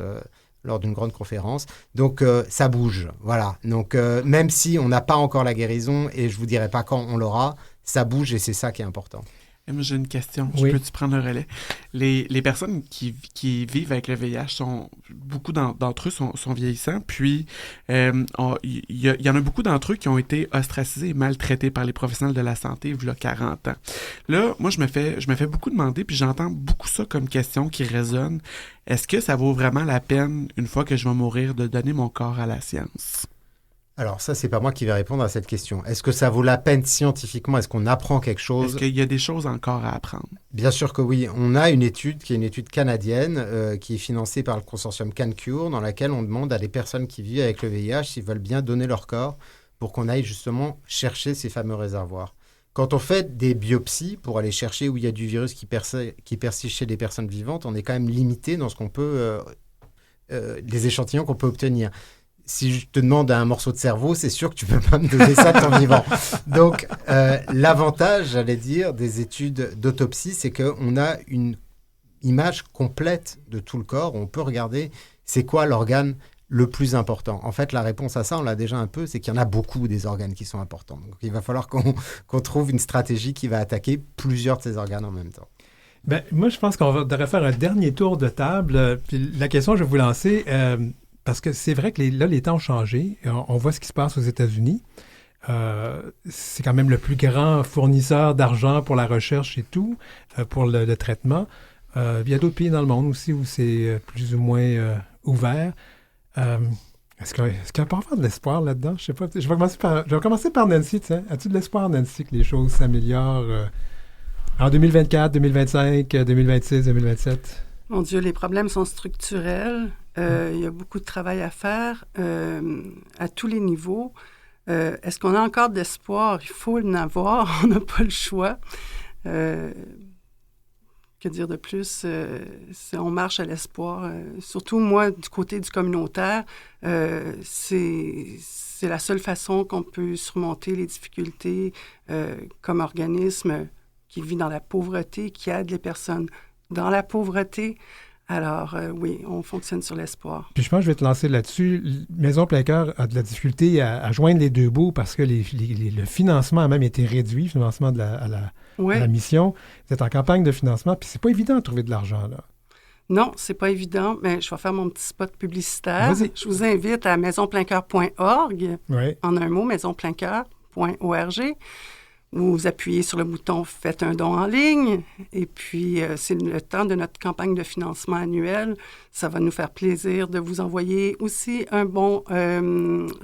lors d'une grande conférence. Donc, ça bouge. Voilà. Donc, même si on n'a pas encore la guérison, et je ne vous dirai pas quand on l'aura, ça bouge, et c'est ça qui est important. Moi, j'ai une question. Oui. Peux-tu prendre le relais? Les personnes qui vivent avec le VIH, beaucoup d'entre eux sont vieillissants. Puis, il y en a beaucoup d'entre eux qui ont été ostracisés et maltraités par les professionnels de la santé il y a 40 ans. Là, moi, je me fais beaucoup demander, puis j'entends beaucoup ça comme question qui résonne. Est-ce que ça vaut vraiment la peine, une fois que je vais mourir, de donner mon corps à la science? Alors ça, c'est pas moi qui vais répondre à cette question. Est-ce que ça vaut la peine scientifiquement? Est-ce qu'on apprend quelque chose? Est-ce qu'il y a des choses encore à apprendre? Bien sûr que oui. On a une étude qui est une étude canadienne qui est financée par le consortium CanCure, dans laquelle on demande à des personnes qui vivent avec le VIH s'ils veulent bien donner leur corps pour qu'on aille justement chercher ces fameux réservoirs. Quand on fait des biopsies pour aller chercher où il y a du virus qui persiste chez des personnes vivantes, on est quand même limité dans ce qu'on peut, les échantillons qu'on peut obtenir. Si je te demande un morceau de cerveau, c'est sûr que tu ne peux pas me donner ça de ton vivant. Donc, l'avantage, j'allais dire, des études d'autopsie, c'est qu'on a une image complète de tout le corps. On peut regarder c'est quoi l'organe le plus important. En fait, la réponse à ça, on l'a déjà un peu, c'est qu'il y en a beaucoup des organes qui sont importants. Donc, il va falloir qu'on trouve une stratégie qui va attaquer plusieurs de ces organes en même temps. Moi, je pense qu'on devrait faire un dernier tour de table. Puis la question que je vais vous lancer... parce que c'est vrai que les temps ont changé. On voit ce qui se passe aux États-Unis. C'est quand même le plus grand fournisseur d'argent pour la recherche et tout, pour le traitement. Il y a d'autres pays dans le monde aussi où c'est plus ou moins ouvert. Est-ce qu'il peut y avoir de l'espoir là-dedans? Je sais pas. Je vais commencer par Nancy. As-tu de l'espoir, Nancy, que les choses s'améliorent en 2024, 2025, 2026, 2027? Mon Dieu, les problèmes sont structurels. Il y a beaucoup de travail à faire à tous les niveaux. Est-ce qu'on a encore d'espoir? Il faut en avoir. On n'a pas le choix. Que dire de plus? On marche à l'espoir. Surtout, moi, du côté du communautaire, c'est la seule façon qu'on peut surmonter les difficultés comme organisme qui vit dans la pauvreté, qui aide les personnes dans la pauvreté. Alors, oui, on fonctionne sur l'espoir. Puis je pense que je vais te lancer là-dessus. Maison Plein Cœur a de la difficulté à joindre les deux bouts parce que le financement a même été réduit, le financement à la mission. Vous êtes en campagne de financement, puis c'est pas évident de trouver de l'argent, là. Non, c'est pas évident, mais je vais faire mon petit spot publicitaire. Vas-y. Je vous invite à maisonpleincoeur.org, en un mot, maisonpleincoeur.org. Vous appuyez sur le bouton « Faites un don en ligne » et puis c'est le temps de notre campagne de financement annuelle. Ça va nous faire plaisir de vous envoyer aussi un bon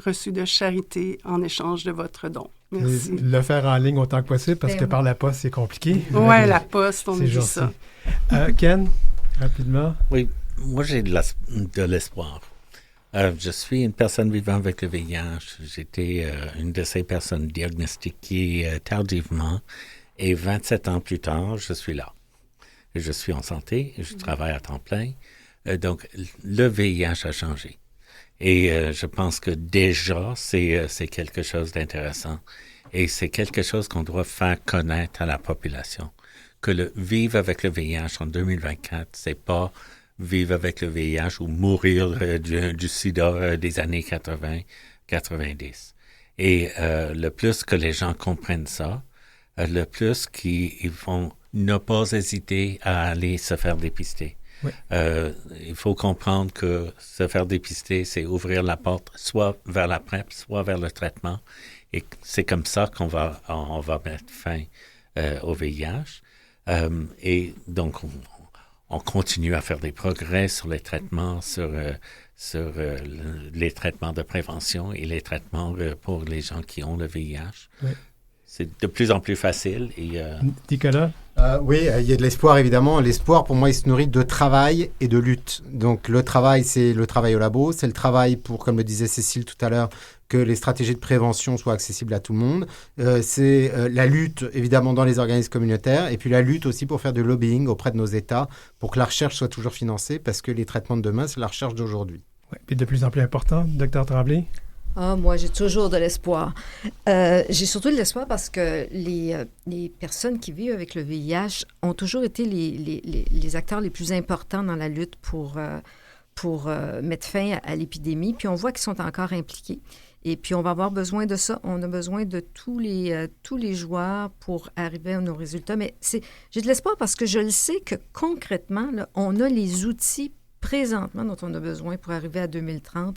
reçu de charité en échange de votre don. Merci. Le faire en ligne autant que possible parce que par la poste, c'est compliqué. Oui, la poste, on dit ça. Ken, rapidement. Oui, moi j'ai de l'espoir. Je suis une personne vivant avec le VIH. J'étais une de ces personnes diagnostiquées tardivement. Et 27 ans plus tard, je suis là. Je suis en santé, je travaille à temps plein. Donc, le VIH a changé. Et je pense que déjà, c'est quelque chose d'intéressant. Et c'est quelque chose qu'on doit faire connaître à la population. Que le vivre avec le VIH en 2024, c'est pas vivre avec le VIH ou mourir du sida des années 80-90. Et le plus que les gens comprennent ça, le plus qu'ils vont ne pas hésiter à aller se faire dépister. Oui. Il faut comprendre que se faire dépister, c'est ouvrir la porte soit vers la PrEP, soit vers le traitement. Et c'est comme ça qu'on va mettre fin au VIH. Et donc, on continue à faire des progrès sur les traitements, sur les traitements de prévention et les traitements pour les gens qui ont le VIH. Oui. C'est de plus en plus facile. Et, Nicolas? Oui, il y a de l'espoir, évidemment. L'espoir, pour moi, il se nourrit de travail et de lutte. Donc, le travail, c'est le travail au labo. C'est le travail pour, comme le disait Cécile tout à l'heure, que les stratégies de prévention soient accessibles à tout le monde. C'est la lutte, évidemment, dans les organismes communautaires. Et puis, la lutte aussi pour faire du lobbying auprès de nos États pour que la recherche soit toujours financée parce que les traitements de demain, c'est la recherche d'aujourd'hui. Oui, puis de plus en plus important, Dr Tremblay? Ah, moi, j'ai toujours de l'espoir. J'ai surtout de l'espoir parce que les personnes qui vivent avec le VIH ont toujours été les acteurs les plus importants dans la lutte pour mettre fin à l'épidémie. Puis on voit qu'ils sont encore impliqués. Et puis on va avoir besoin de ça. On a besoin de tous les joueurs pour arriver à nos résultats. Mais j'ai de l'espoir parce que je le sais que concrètement, là, on a les outils présentement dont on a besoin pour arriver à 2030.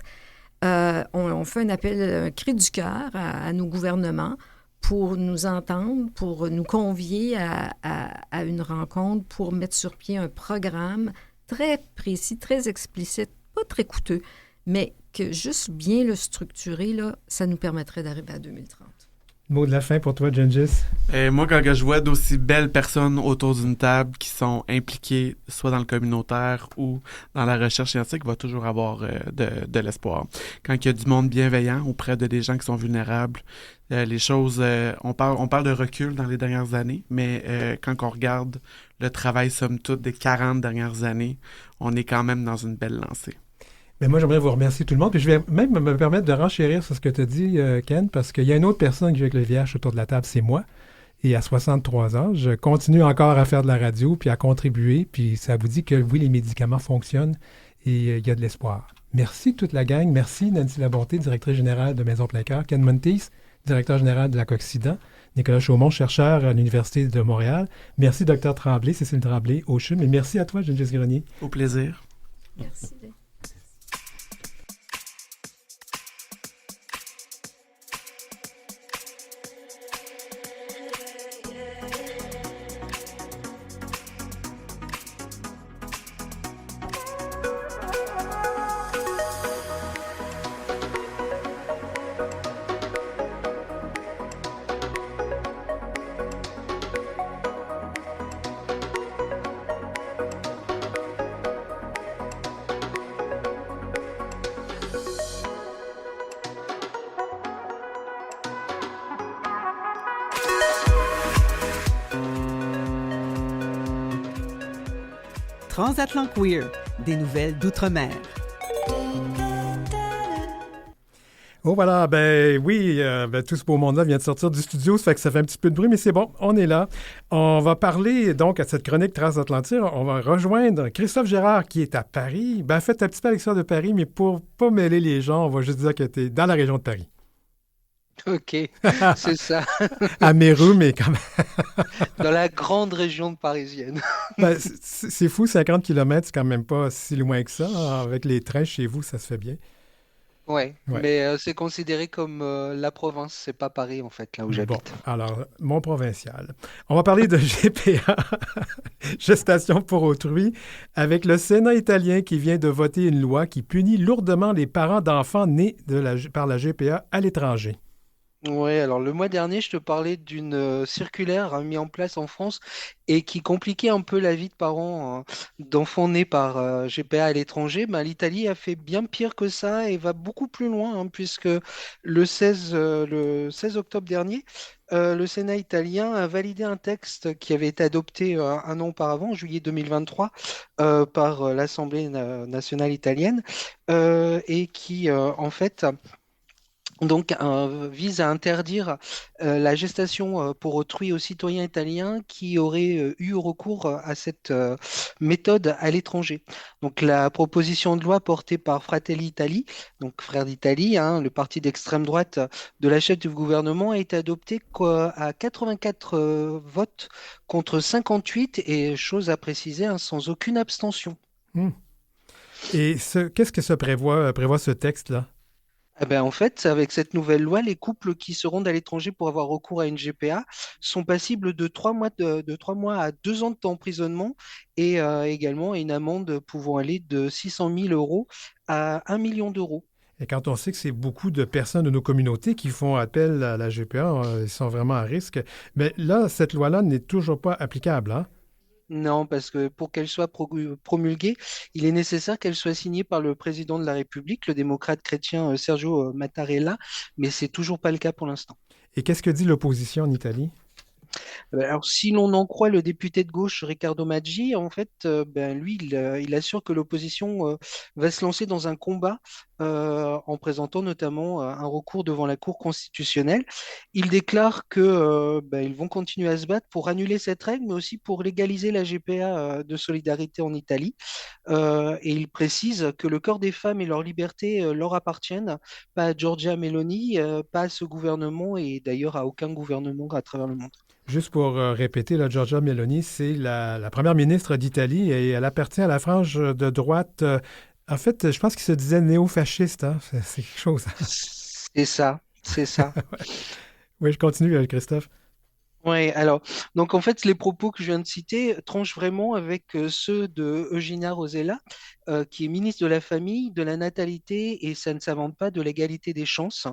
On fait un appel, un cri du cœur à nos gouvernements pour nous entendre, pour nous convier à une rencontre, pour mettre sur pied un programme très précis, très explicite, pas très coûteux, mais que juste bien le structurer, là, ça nous permettrait d'arriver à 2030. Mot de la fin pour toi, Gengis? Moi, quand je vois d'aussi belles personnes autour d'une table qui sont impliquées soit dans le communautaire ou dans la recherche scientifique, il va toujours avoir de l'espoir. Quand il y a du monde bienveillant auprès de des gens qui sont vulnérables, les choses... on parle de recul dans les dernières années, mais quand on regarde le travail, somme toute, des 40 dernières années, on est quand même dans une belle lancée. Mais moi, j'aimerais vous remercier tout le monde. Puis je vais même me permettre de renchérir sur ce que tu as dit, Ken, parce qu'il y a une autre personne qui vit avec le VIH autour de la table, c'est moi. Et à 63 ans, je continue encore à faire de la radio puis à contribuer. Puis ça vous dit que oui, les médicaments fonctionnent et il y a de l'espoir. Merci toute la gang. Merci Nancy Labonté, directrice générale de Maison Plein Cœur. Ken Monteith, directeur général de la Coccident. Nicolas Chaumont, chercheur à l'Université de Montréal. Merci Dr Tremblay, Cécile Tremblay, au CHUM. Et merci à toi, Gengis Grenier. Au plaisir. Merci. Transatlant Queer, des nouvelles d'outre-mer. Oh voilà, ben oui, tout ce beau monde-là vient de sortir du studio, ça fait que ça fait un petit peu de bruit, mais c'est bon, on est là. On va parler donc à cette chronique transatlantique, on va rejoindre Christophe Gérard qui est à Paris. Ben faites un petit peu avec ça de Paris, mais pour pas mêler les gens, on va juste dire que tu es dans la région de Paris. Ok, c'est ça, À Mérou, mais quand même. dans la grande région parisienne. Ben, c'est fou, 50 km, c'est quand même pas si loin que ça. Avec les trains chez vous, ça se fait bien. Ouais, Ouais. mais c'est considéré comme la province, c'est pas Paris en fait, là où Bon, j'habite. alors, mon provincial. On va parler de GPA, gestation pour autrui, avec le Sénat italien qui vient de voter une loi qui punit lourdement les parents d'enfants nés par la GPA à l'étranger. Ouais, alors le mois dernier, je te parlais d'une circulaire mise en place en France et qui compliquait un peu la vie de parents d'enfants nés par GPA à l'étranger. Ben, l'Italie a fait bien pire que ça et va beaucoup plus loin, hein, puisque le 16 octobre dernier, le Sénat italien a validé un texte qui avait été adopté un an auparavant, en juillet 2023, par l'Assemblée nationale italienne et qui, en fait, donc, vise à interdire la gestation pour autrui aux citoyens italiens qui auraient eu recours à cette méthode à l'étranger. Donc, la proposition de loi portée par Fratelli Italie, donc Frères d'Italie, hein, le parti d'extrême droite de la chef du gouvernement, a été adoptée à 84 votes contre 58 et, chose à préciser, hein, sans aucune abstention. Hmm. Et qu'est-ce que ça prévoit ce texte-là? Eh ben, en fait, avec cette nouvelle loi, les couples qui se rendent à l'étranger pour avoir recours à une GPA sont passibles de 3 mois, de 3 mois à 2 ans d'emprisonnement et également une amende pouvant aller de 600 000 euros à 1 million d'euros. Et quand on sait que c'est beaucoup de personnes de nos communautés qui font appel à la GPA, ils sont vraiment à risque. Mais là, cette loi-là n'est toujours pas applicable, hein? Non, parce que pour qu'elle soit promulguée, il est nécessaire qu'elle soit signée par le président de la République, le démocrate chrétien Sergio Mattarella, mais c'est toujours pas le cas pour l'instant. Et qu'est-ce que dit l'opposition en Italie? Alors, si l'on en croit le député de gauche Riccardo Maggi, en fait, ben, lui, il assure que l'opposition va se lancer dans un combat en présentant notamment un recours devant la Cour constitutionnelle. Il déclare que ben, ils vont continuer à se battre pour annuler cette règle, mais aussi pour légaliser la GPA de solidarité en Italie. Et il précise que le corps des femmes et leur liberté leur appartiennent, pas à Giorgia Meloni, pas à ce gouvernement et d'ailleurs à aucun gouvernement à travers le monde. Juste pour répéter, la Giorgia Meloni, c'est la première ministre d'Italie et elle appartient à la frange de droite. En fait, je pense qu'il se disait néo-fasciste, hein? C'est quelque chose. C'est ça, c'est ça. Oui, je continue, Christophe. Oui, alors, donc en fait, les propos que je viens de citer tranchent vraiment avec ceux de Eugenia Rosella, qui est ministre de la Famille, de la Natalité, et ça ne s'invente pas, de l'égalité des chances,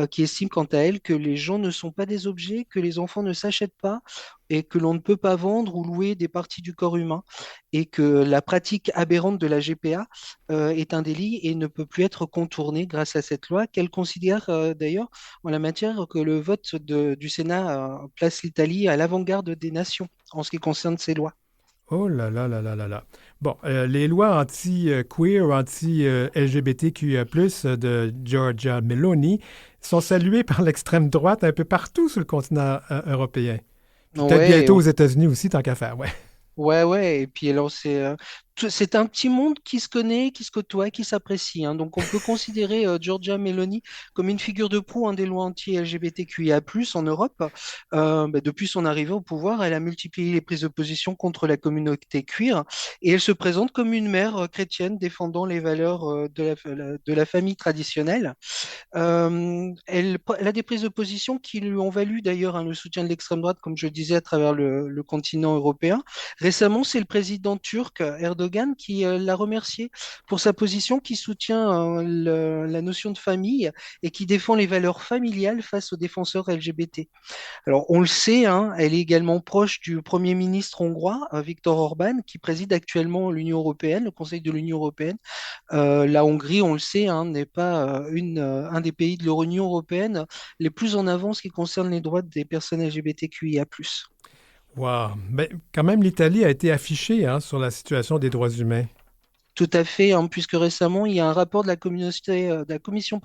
qui estime quant à elle que les gens ne sont pas des objets, que les enfants ne s'achètent pas, et que l'on ne peut pas vendre ou louer des parties du corps humain, et que la pratique aberrante de la GPA est un délit et ne peut plus être contournée grâce à cette loi, qu'elle considère d'ailleurs en la matière que le vote du Sénat place l'Italie à l'avant-garde des nations en ce qui concerne ces lois. Oh là là là là là là. Bon, les lois anti-queer, anti-LGBTQIA+, de Giorgia Meloni sont saluées par l'extrême droite un peu partout sur le continent européen. Puis peut-être Ouais, bientôt aux États-Unis aussi, tant qu'à faire, ouais. ouais, ouais. Et puis alors, c'est un petit monde qui se connaît, qui se côtoie, qui s'apprécie, hein. Donc, on peut considérer Giorgia Meloni comme une figure de proue hein, des lois anti-LGBTQIA+ en Europe. Bah, depuis son arrivée au pouvoir, elle a multiplié les prises de position contre la communauté queer et elle se présente comme une mère chrétienne défendant les valeurs de la famille traditionnelle. Elle a des prises de position qui lui ont valu d'ailleurs hein, le soutien de l'extrême droite, comme je le disais, à travers le continent européen. Récemment, c'est le président turc Erdogan qui l'a remercié pour sa position qui soutient la notion de famille et qui défend les valeurs familiales face aux défenseurs LGBT. Alors, on le sait, hein, elle est également proche du Premier ministre hongrois, Viktor Orban, qui préside actuellement l'Union européenne, le Conseil de l'Union européenne. La Hongrie, on le sait, hein, n'est pas un des pays de l'Union européenne les plus en avant en ce qui concerne les droits des personnes LGBTQIA+. Wow. Mais quand même, l'Italie a été affichée hein, sur la situation des droits humains. Tout à fait, hein, puisque récemment, il y a un rapport de la Commission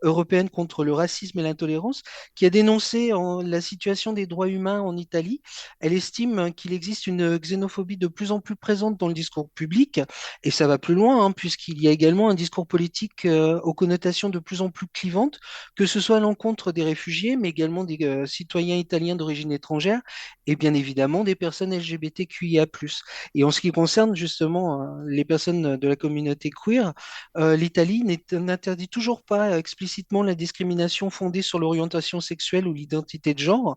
européenne contre le racisme et l'intolérance qui a dénoncé la situation des droits humains en Italie. Elle estime qu'il existe une xénophobie de plus en plus présente dans le discours public, et ça va plus loin, hein, puisqu'il y a également un discours politique aux connotations de plus en plus clivantes, que ce soit à l'encontre des réfugiés, mais également des citoyens italiens d'origine étrangère, et bien évidemment des personnes LGBTQIA+. Et en ce qui concerne justement les personnes de la communauté queer, l'Italie n'interdit toujours pas explicitement la discrimination fondée sur l'orientation sexuelle ou l'identité de genre.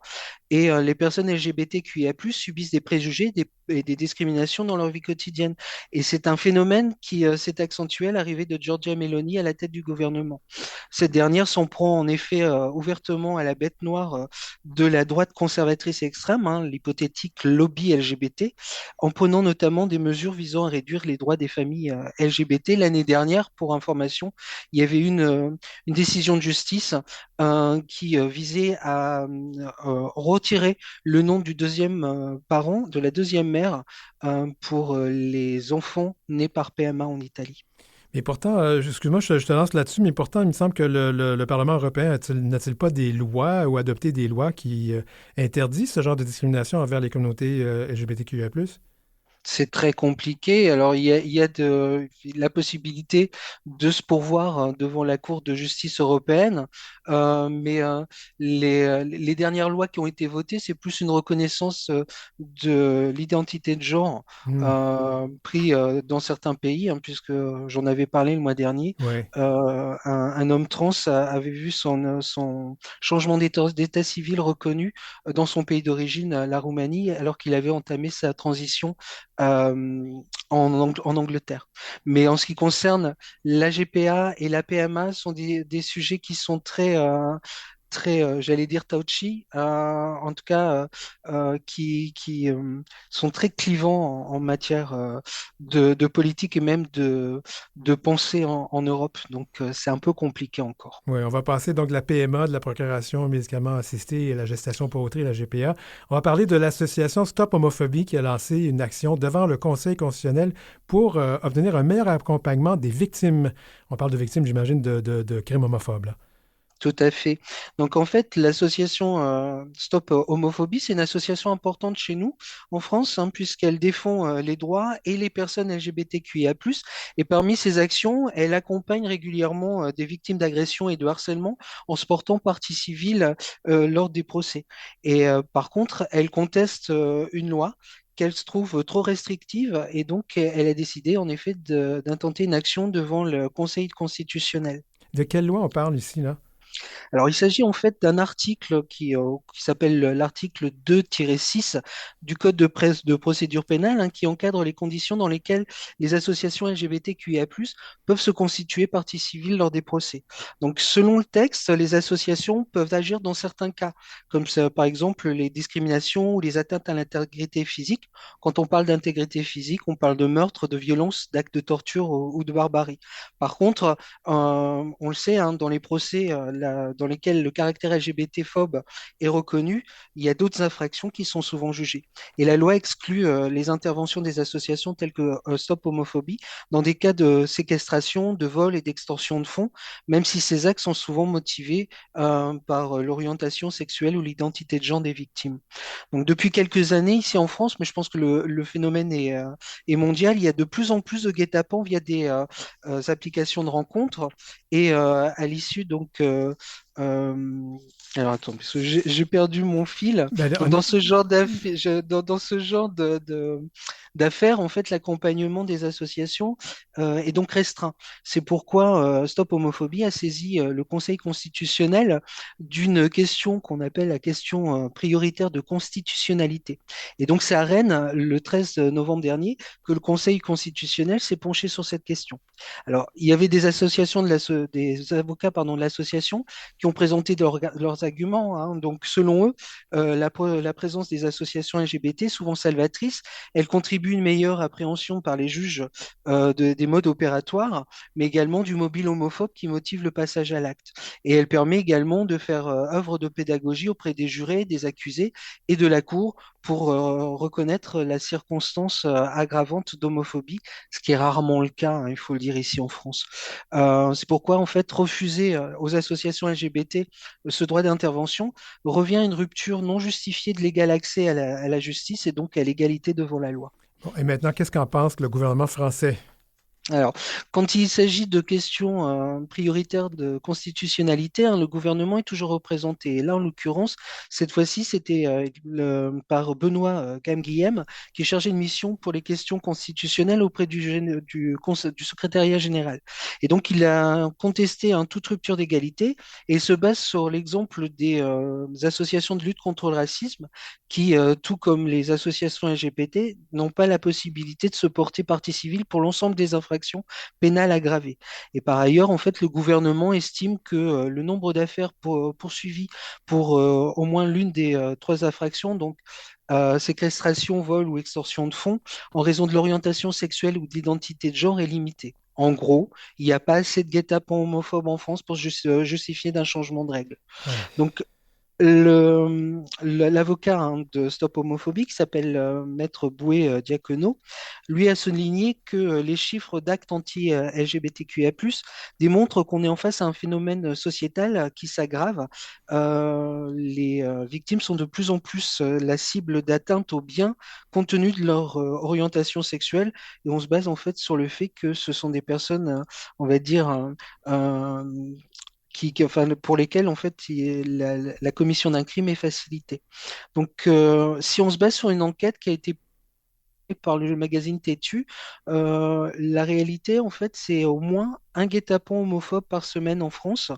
Et les personnes LGBTQIA+, subissent des préjugés et des discriminations dans leur vie quotidienne. Et c'est un phénomène qui s'est accentué à l'arrivée de Giorgia Meloni à la tête du gouvernement. Cette dernière s'en prend en effet ouvertement à la bête noire de la droite conservatrice extrême, hein, l'hypothétique lobby LGBT, en prenant notamment des mesures visant à réduire les droits des familles LGBT. L'année dernière, pour information, il y avait une décision de justice qui visait à retirer le nom du deuxième parent, de la deuxième mère, pour les enfants nés par PMA en Italie. Mais pourtant, excuse-moi, je te lance là-dessus, mais pourtant, il me semble que le Parlement européen n'a-t-il pas des lois ou adopté des lois qui interdisent ce genre de discrimination envers les communautés LGBTQIA+. C'est très compliqué. Alors, il y a la possibilité de se pourvoir devant la Cour de justice européenne, mais les dernières lois qui ont été votées, c'est plus une reconnaissance de l'identité de genre Hmm. pris dans certains pays, hein, puisque j'en avais parlé le mois dernier. Ouais. Un homme trans avait vu son changement d'état civil reconnu dans son pays d'origine, la Roumanie, alors qu'il avait entamé sa transition en Angleterre. Mais en ce qui concerne la GPA et la PMA, sont des sujets qui sont très, j'allais dire touchy, en tout cas, qui sont très clivants en matière de politique et même de pensée en Europe. Donc, c'est un peu compliqué encore. Oui, on va passer donc de la PMA, de la procuration aux médicaments assistés et la gestation pour autrui, la GPA. On va parler de l'association Stop Homophobie qui a lancé une action devant le Conseil constitutionnel pour obtenir un meilleur accompagnement des victimes. On parle de victimes, j'imagine, de crimes homophobes, là. Tout à fait. Donc en fait, l'association Stop Homophobie, c'est une association importante chez nous en France, hein, puisqu'elle défend les droits et les personnes LGBTQIA+. Et parmi ses actions, elle accompagne régulièrement des victimes d'agressions et de harcèlement en se portant partie civile lors des procès. Et par contre, elle conteste une loi qu'elle se trouve trop restrictive et donc elle a décidé en effet d'intenter une action devant le Conseil constitutionnel. De quelle loi on parle ici, là? Alors, il s'agit en fait d'un article qui s'appelle l'article 2-6 du Code de procédure pénale, hein, qui encadre les conditions dans lesquelles les associations LGBTQIA+ peuvent se constituer partie civile lors des procès. Donc, selon le texte, les associations peuvent agir dans certains cas, comme ça, par exemple les discriminations ou les atteintes à l'intégrité physique. Quand on parle d'intégrité physique, on parle de meurtre, de violence, d'actes de torture ou de barbarie. Par contre, on le sait, hein, dans les procès dans lesquels le caractère LGBT-phobe est reconnu, il y a d'autres infractions qui sont souvent jugées. Et la loi exclut les interventions des associations telles que Stop Homophobie dans des cas de séquestration, de vol et d'extorsion de fonds, même si ces actes sont souvent motivés par l'orientation sexuelle ou l'identité de genre des victimes. Donc depuis quelques années ici en France, mais je pense que le phénomène est mondial, il y a de plus en plus de guet-apens via des applications de rencontres et à l'issue donc euh, alors attends, parce que j'ai perdu mon fil. Ben, Donc, dans ce genre d'affaires, en fait, l'accompagnement des associations est donc restreint. C'est pourquoi Stop Homophobie a saisi le Conseil constitutionnel d'une question qu'on appelle la question prioritaire de constitutionnalité. Et donc, c'est à Rennes, le 13 novembre dernier, que le Conseil constitutionnel s'est penché sur cette question. Alors, il y avait des associations des avocats, pardon, de l'association qui ont présenté leurs arguments, hein. Donc, selon eux, la présence des associations LGBT, souvent salvatrices, elle contribue à une meilleure appréhension par les juges des modes opératoires, mais également du mobile homophobe qui motive le passage à l'acte. Et elle permet également de faire œuvre de pédagogie auprès des jurés, des accusés et de la Cour pour reconnaître la circonstance aggravante d'homophobie, ce qui est rarement le cas, hein, il faut le dire ici en France. C'est pourquoi, en fait, refuser aux associations LGBT ce droit d'intervention revient à une rupture non justifiée de l'égal accès à la justice et donc à l'égalité devant la loi. Bon, et maintenant, qu'est-ce qu'en pense le gouvernement français? Alors, quand il s'agit de questions prioritaires de constitutionnalité, hein, le gouvernement est toujours représenté. Et là, en l'occurrence, cette fois-ci, c'était par Benoît Guillem, qui est chargé de mission pour les questions constitutionnelles auprès du secrétariat général. Et donc, il a contesté toute rupture d'égalité et se base sur l'exemple des associations de lutte contre le racisme qui, tout comme les associations LGBT, n'ont pas la possibilité de se porter partie civile pour l'ensemble des infractions pénales aggravées. Et par ailleurs, en fait, le gouvernement estime que le nombre d'affaires poursuivies pour au moins l'une des trois infractions, donc séquestration, vol ou extorsion de fonds, en raison de l'orientation sexuelle ou de l'identité de genre, est limité. En gros, il n'y a pas assez de guet-apens homophobes en France pour justifier d'un changement de règle. Ouais. Donc, l'avocat de Stop Homophobie, qui s'appelle Maître Boué Diacono, lui a souligné que les chiffres d'actes anti-LGBTQIA+, démontrent qu'on est en face à un phénomène sociétal qui s'aggrave. Les victimes sont de plus en plus la cible d'atteintes aux biens compte tenu de leur orientation sexuelle. Et on se base en fait sur le fait que ce sont des personnes, on va dire, euh, enfin, pour lesquels en fait la commission d'un crime est facilitée. Donc, si on se base sur une enquête qui a été par le magazine Têtu, la réalité, en fait, c'est au moins un guet-apens homophobe par semaine en France.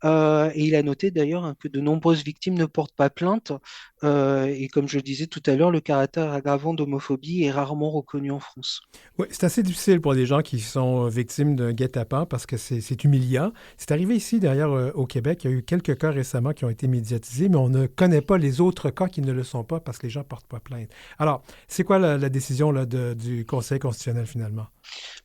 Et il a noté d'ailleurs que de nombreuses victimes ne portent pas plainte. Et comme je le disais tout à l'heure, le caractère aggravant d'homophobie est rarement reconnu en France. Oui, c'est assez difficile pour des gens qui sont victimes d'un guet-apens parce que c'est humiliant. C'est arrivé ici, d'ailleurs, au Québec. Il y a eu quelques cas récemment qui ont été médiatisés, mais on ne connaît pas les autres cas qui ne le sont pas parce que les gens ne portent pas plainte. Alors, c'est quoi la décision là, du Conseil constitutionnel finalement?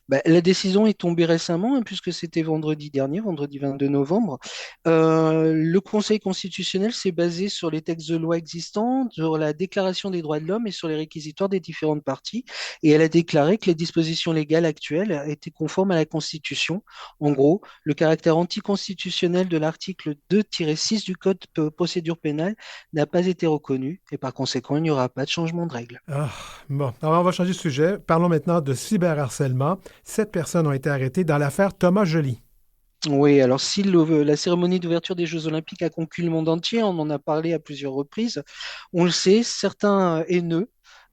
La décision est tombée récemment, hein, puisque c'était vendredi dernier, vendredi 22 novembre. Le Conseil constitutionnel s'est basé sur les textes de loi existants, sur la Déclaration des droits de l'homme et sur les réquisitoires des différentes parties. Et elle a déclaré que les dispositions légales actuelles étaient conformes à la Constitution. En gros, le caractère anticonstitutionnel de l'article 2-6 du Code de procédure pénale n'a pas été reconnu et par conséquent, il n'y aura pas de changement de règle. Ah, bon, alors on va changer de sujet. Parlons maintenant de cyberharcèlement. 7 personnes ont été arrêtées dans l'affaire Thomas Joly. Oui, alors si la cérémonie d'ouverture des Jeux Olympiques a conquis le monde entier, on en a parlé à plusieurs reprises, on le sait, certains haineux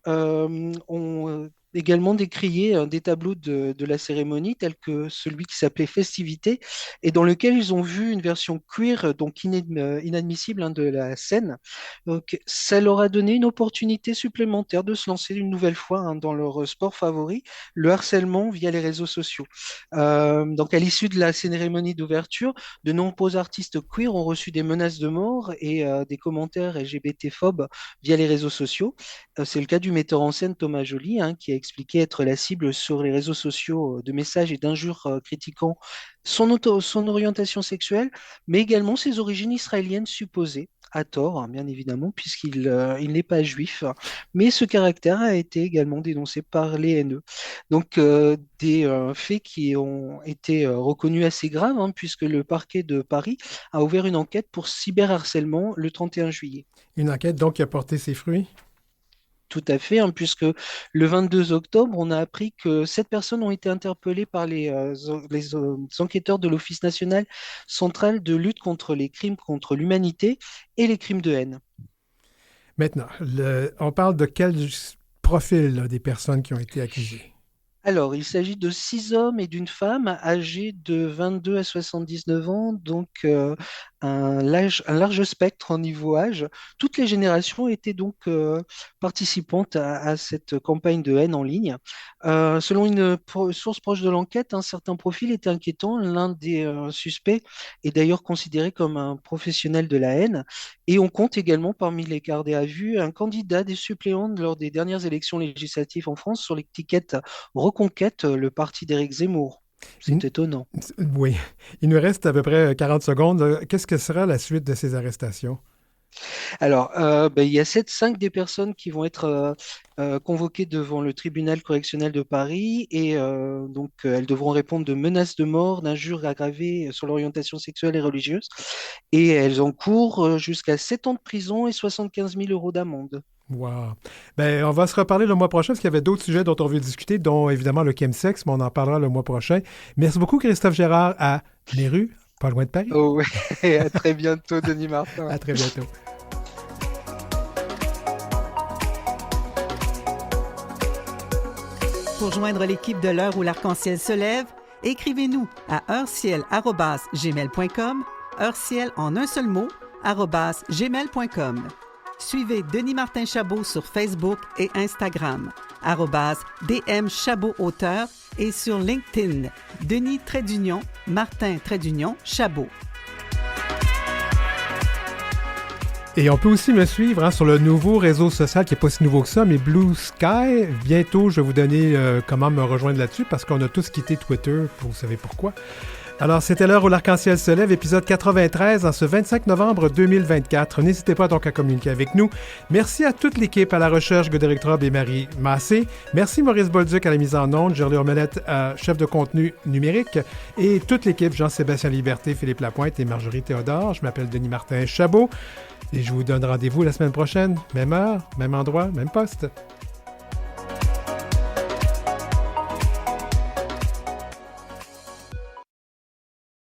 ont également décrié des tableaux de la cérémonie, tels que celui qui s'appelait Festivité, et dans lequel ils ont vu une version queer, donc inadmissible, hein, de la scène. Donc ça leur a donné une opportunité supplémentaire de se lancer une nouvelle fois, hein, dans leur sport favori, le harcèlement via les réseaux sociaux. Donc à l'issue de la cérémonie d'ouverture, de nombreux artistes queer ont reçu des menaces de mort et des commentaires LGBT-phobes via les réseaux sociaux. C'est le cas du metteur en scène Thomas Joly, hein, qui a expliqué être la cible sur les réseaux sociaux de messages et d'injures critiquant son orientation sexuelle, mais également ses origines israéliennes supposées, à tort, hein, bien évidemment, il n'est pas juif. Mais ce caractère a été également dénoncé par les haineux. Donc, des faits qui ont été reconnus assez graves, hein, puisque le parquet de Paris a ouvert une enquête pour cyberharcèlement le 31 juillet. Une enquête donc qui a porté ses fruits? Tout à fait, hein, puisque le 22 octobre, on a appris que 7 personnes ont été interpellées par les enquêteurs de l'Office national central de lutte contre les crimes contre l'humanité et les crimes de haine. Maintenant, on parle de quel profil là, des personnes qui ont été accusées? Alors, il s'agit de 6 hommes et d'une femme âgés de 22 à 79 ans, donc un large spectre en niveau âge. Toutes les générations étaient donc participantes à cette campagne de haine en ligne. Selon une source proche de l'enquête, un certain profil était inquiétant. L'un des suspects est d'ailleurs considéré comme un professionnel de la haine. Et on compte également parmi les gardés à vue un candidat des suppléants lors des dernières élections législatives en France sur l'étiquette Reconquête, le parti d'Éric Zemmour. C'est étonnant. Oui. Il nous reste à peu près 40 secondes. Qu'est-ce que sera la suite de ces arrestations? Alors, il y a 5 des personnes qui vont être convoquées devant le tribunal correctionnel de Paris et donc elles devront répondre de menaces de mort, d'injures aggravées sur l'orientation sexuelle et religieuse et elles encourent jusqu'à 7 ans de prison et 75 000 euros d'amende. Wow. Ben, on va se reparler le mois prochain parce qu'il y avait d'autres sujets dont on veut discuter, dont évidemment le chemsex, mais on en parlera le mois prochain. Merci beaucoup, Christophe Gérard, à Méru, pas loin de Paris. Oh, ouais. À très bientôt, Denis Martin. À très bientôt. Pour joindre l'équipe de l'heure où l'arc-en-ciel se lève, écrivez-nous à heureciel@gmail.com, heureciel en un seul mot, @gmail.com. Suivez Denis Martin Chabot sur Facebook et Instagram, @DM Chabot Auteur et sur LinkedIn, Denis Martin Chabot. Et on peut aussi me suivre sur le nouveau réseau social qui n'est pas si nouveau que ça, mais Blue Sky. Bientôt, je vais vous donner comment me rejoindre là-dessus parce qu'on a tous quitté Twitter, vous savez pourquoi. Alors, c'était l'heure où l'arc-en-ciel se lève, épisode 93, en ce 25 novembre 2024. N'hésitez pas donc à communiquer avec nous. Merci à toute l'équipe, à la recherche, Godéric Trobe et Marie Massé. Merci Maurice Bolduc à la mise en onde, Gerly Ormelette, chef de contenu numérique, et toute l'équipe, Jean-Sébastien Liberté, Philippe Lapointe et Marjorie Théodore. Je m'appelle Denis Martin Chabot et je vous donne rendez-vous la semaine prochaine, même heure, même endroit, même poste.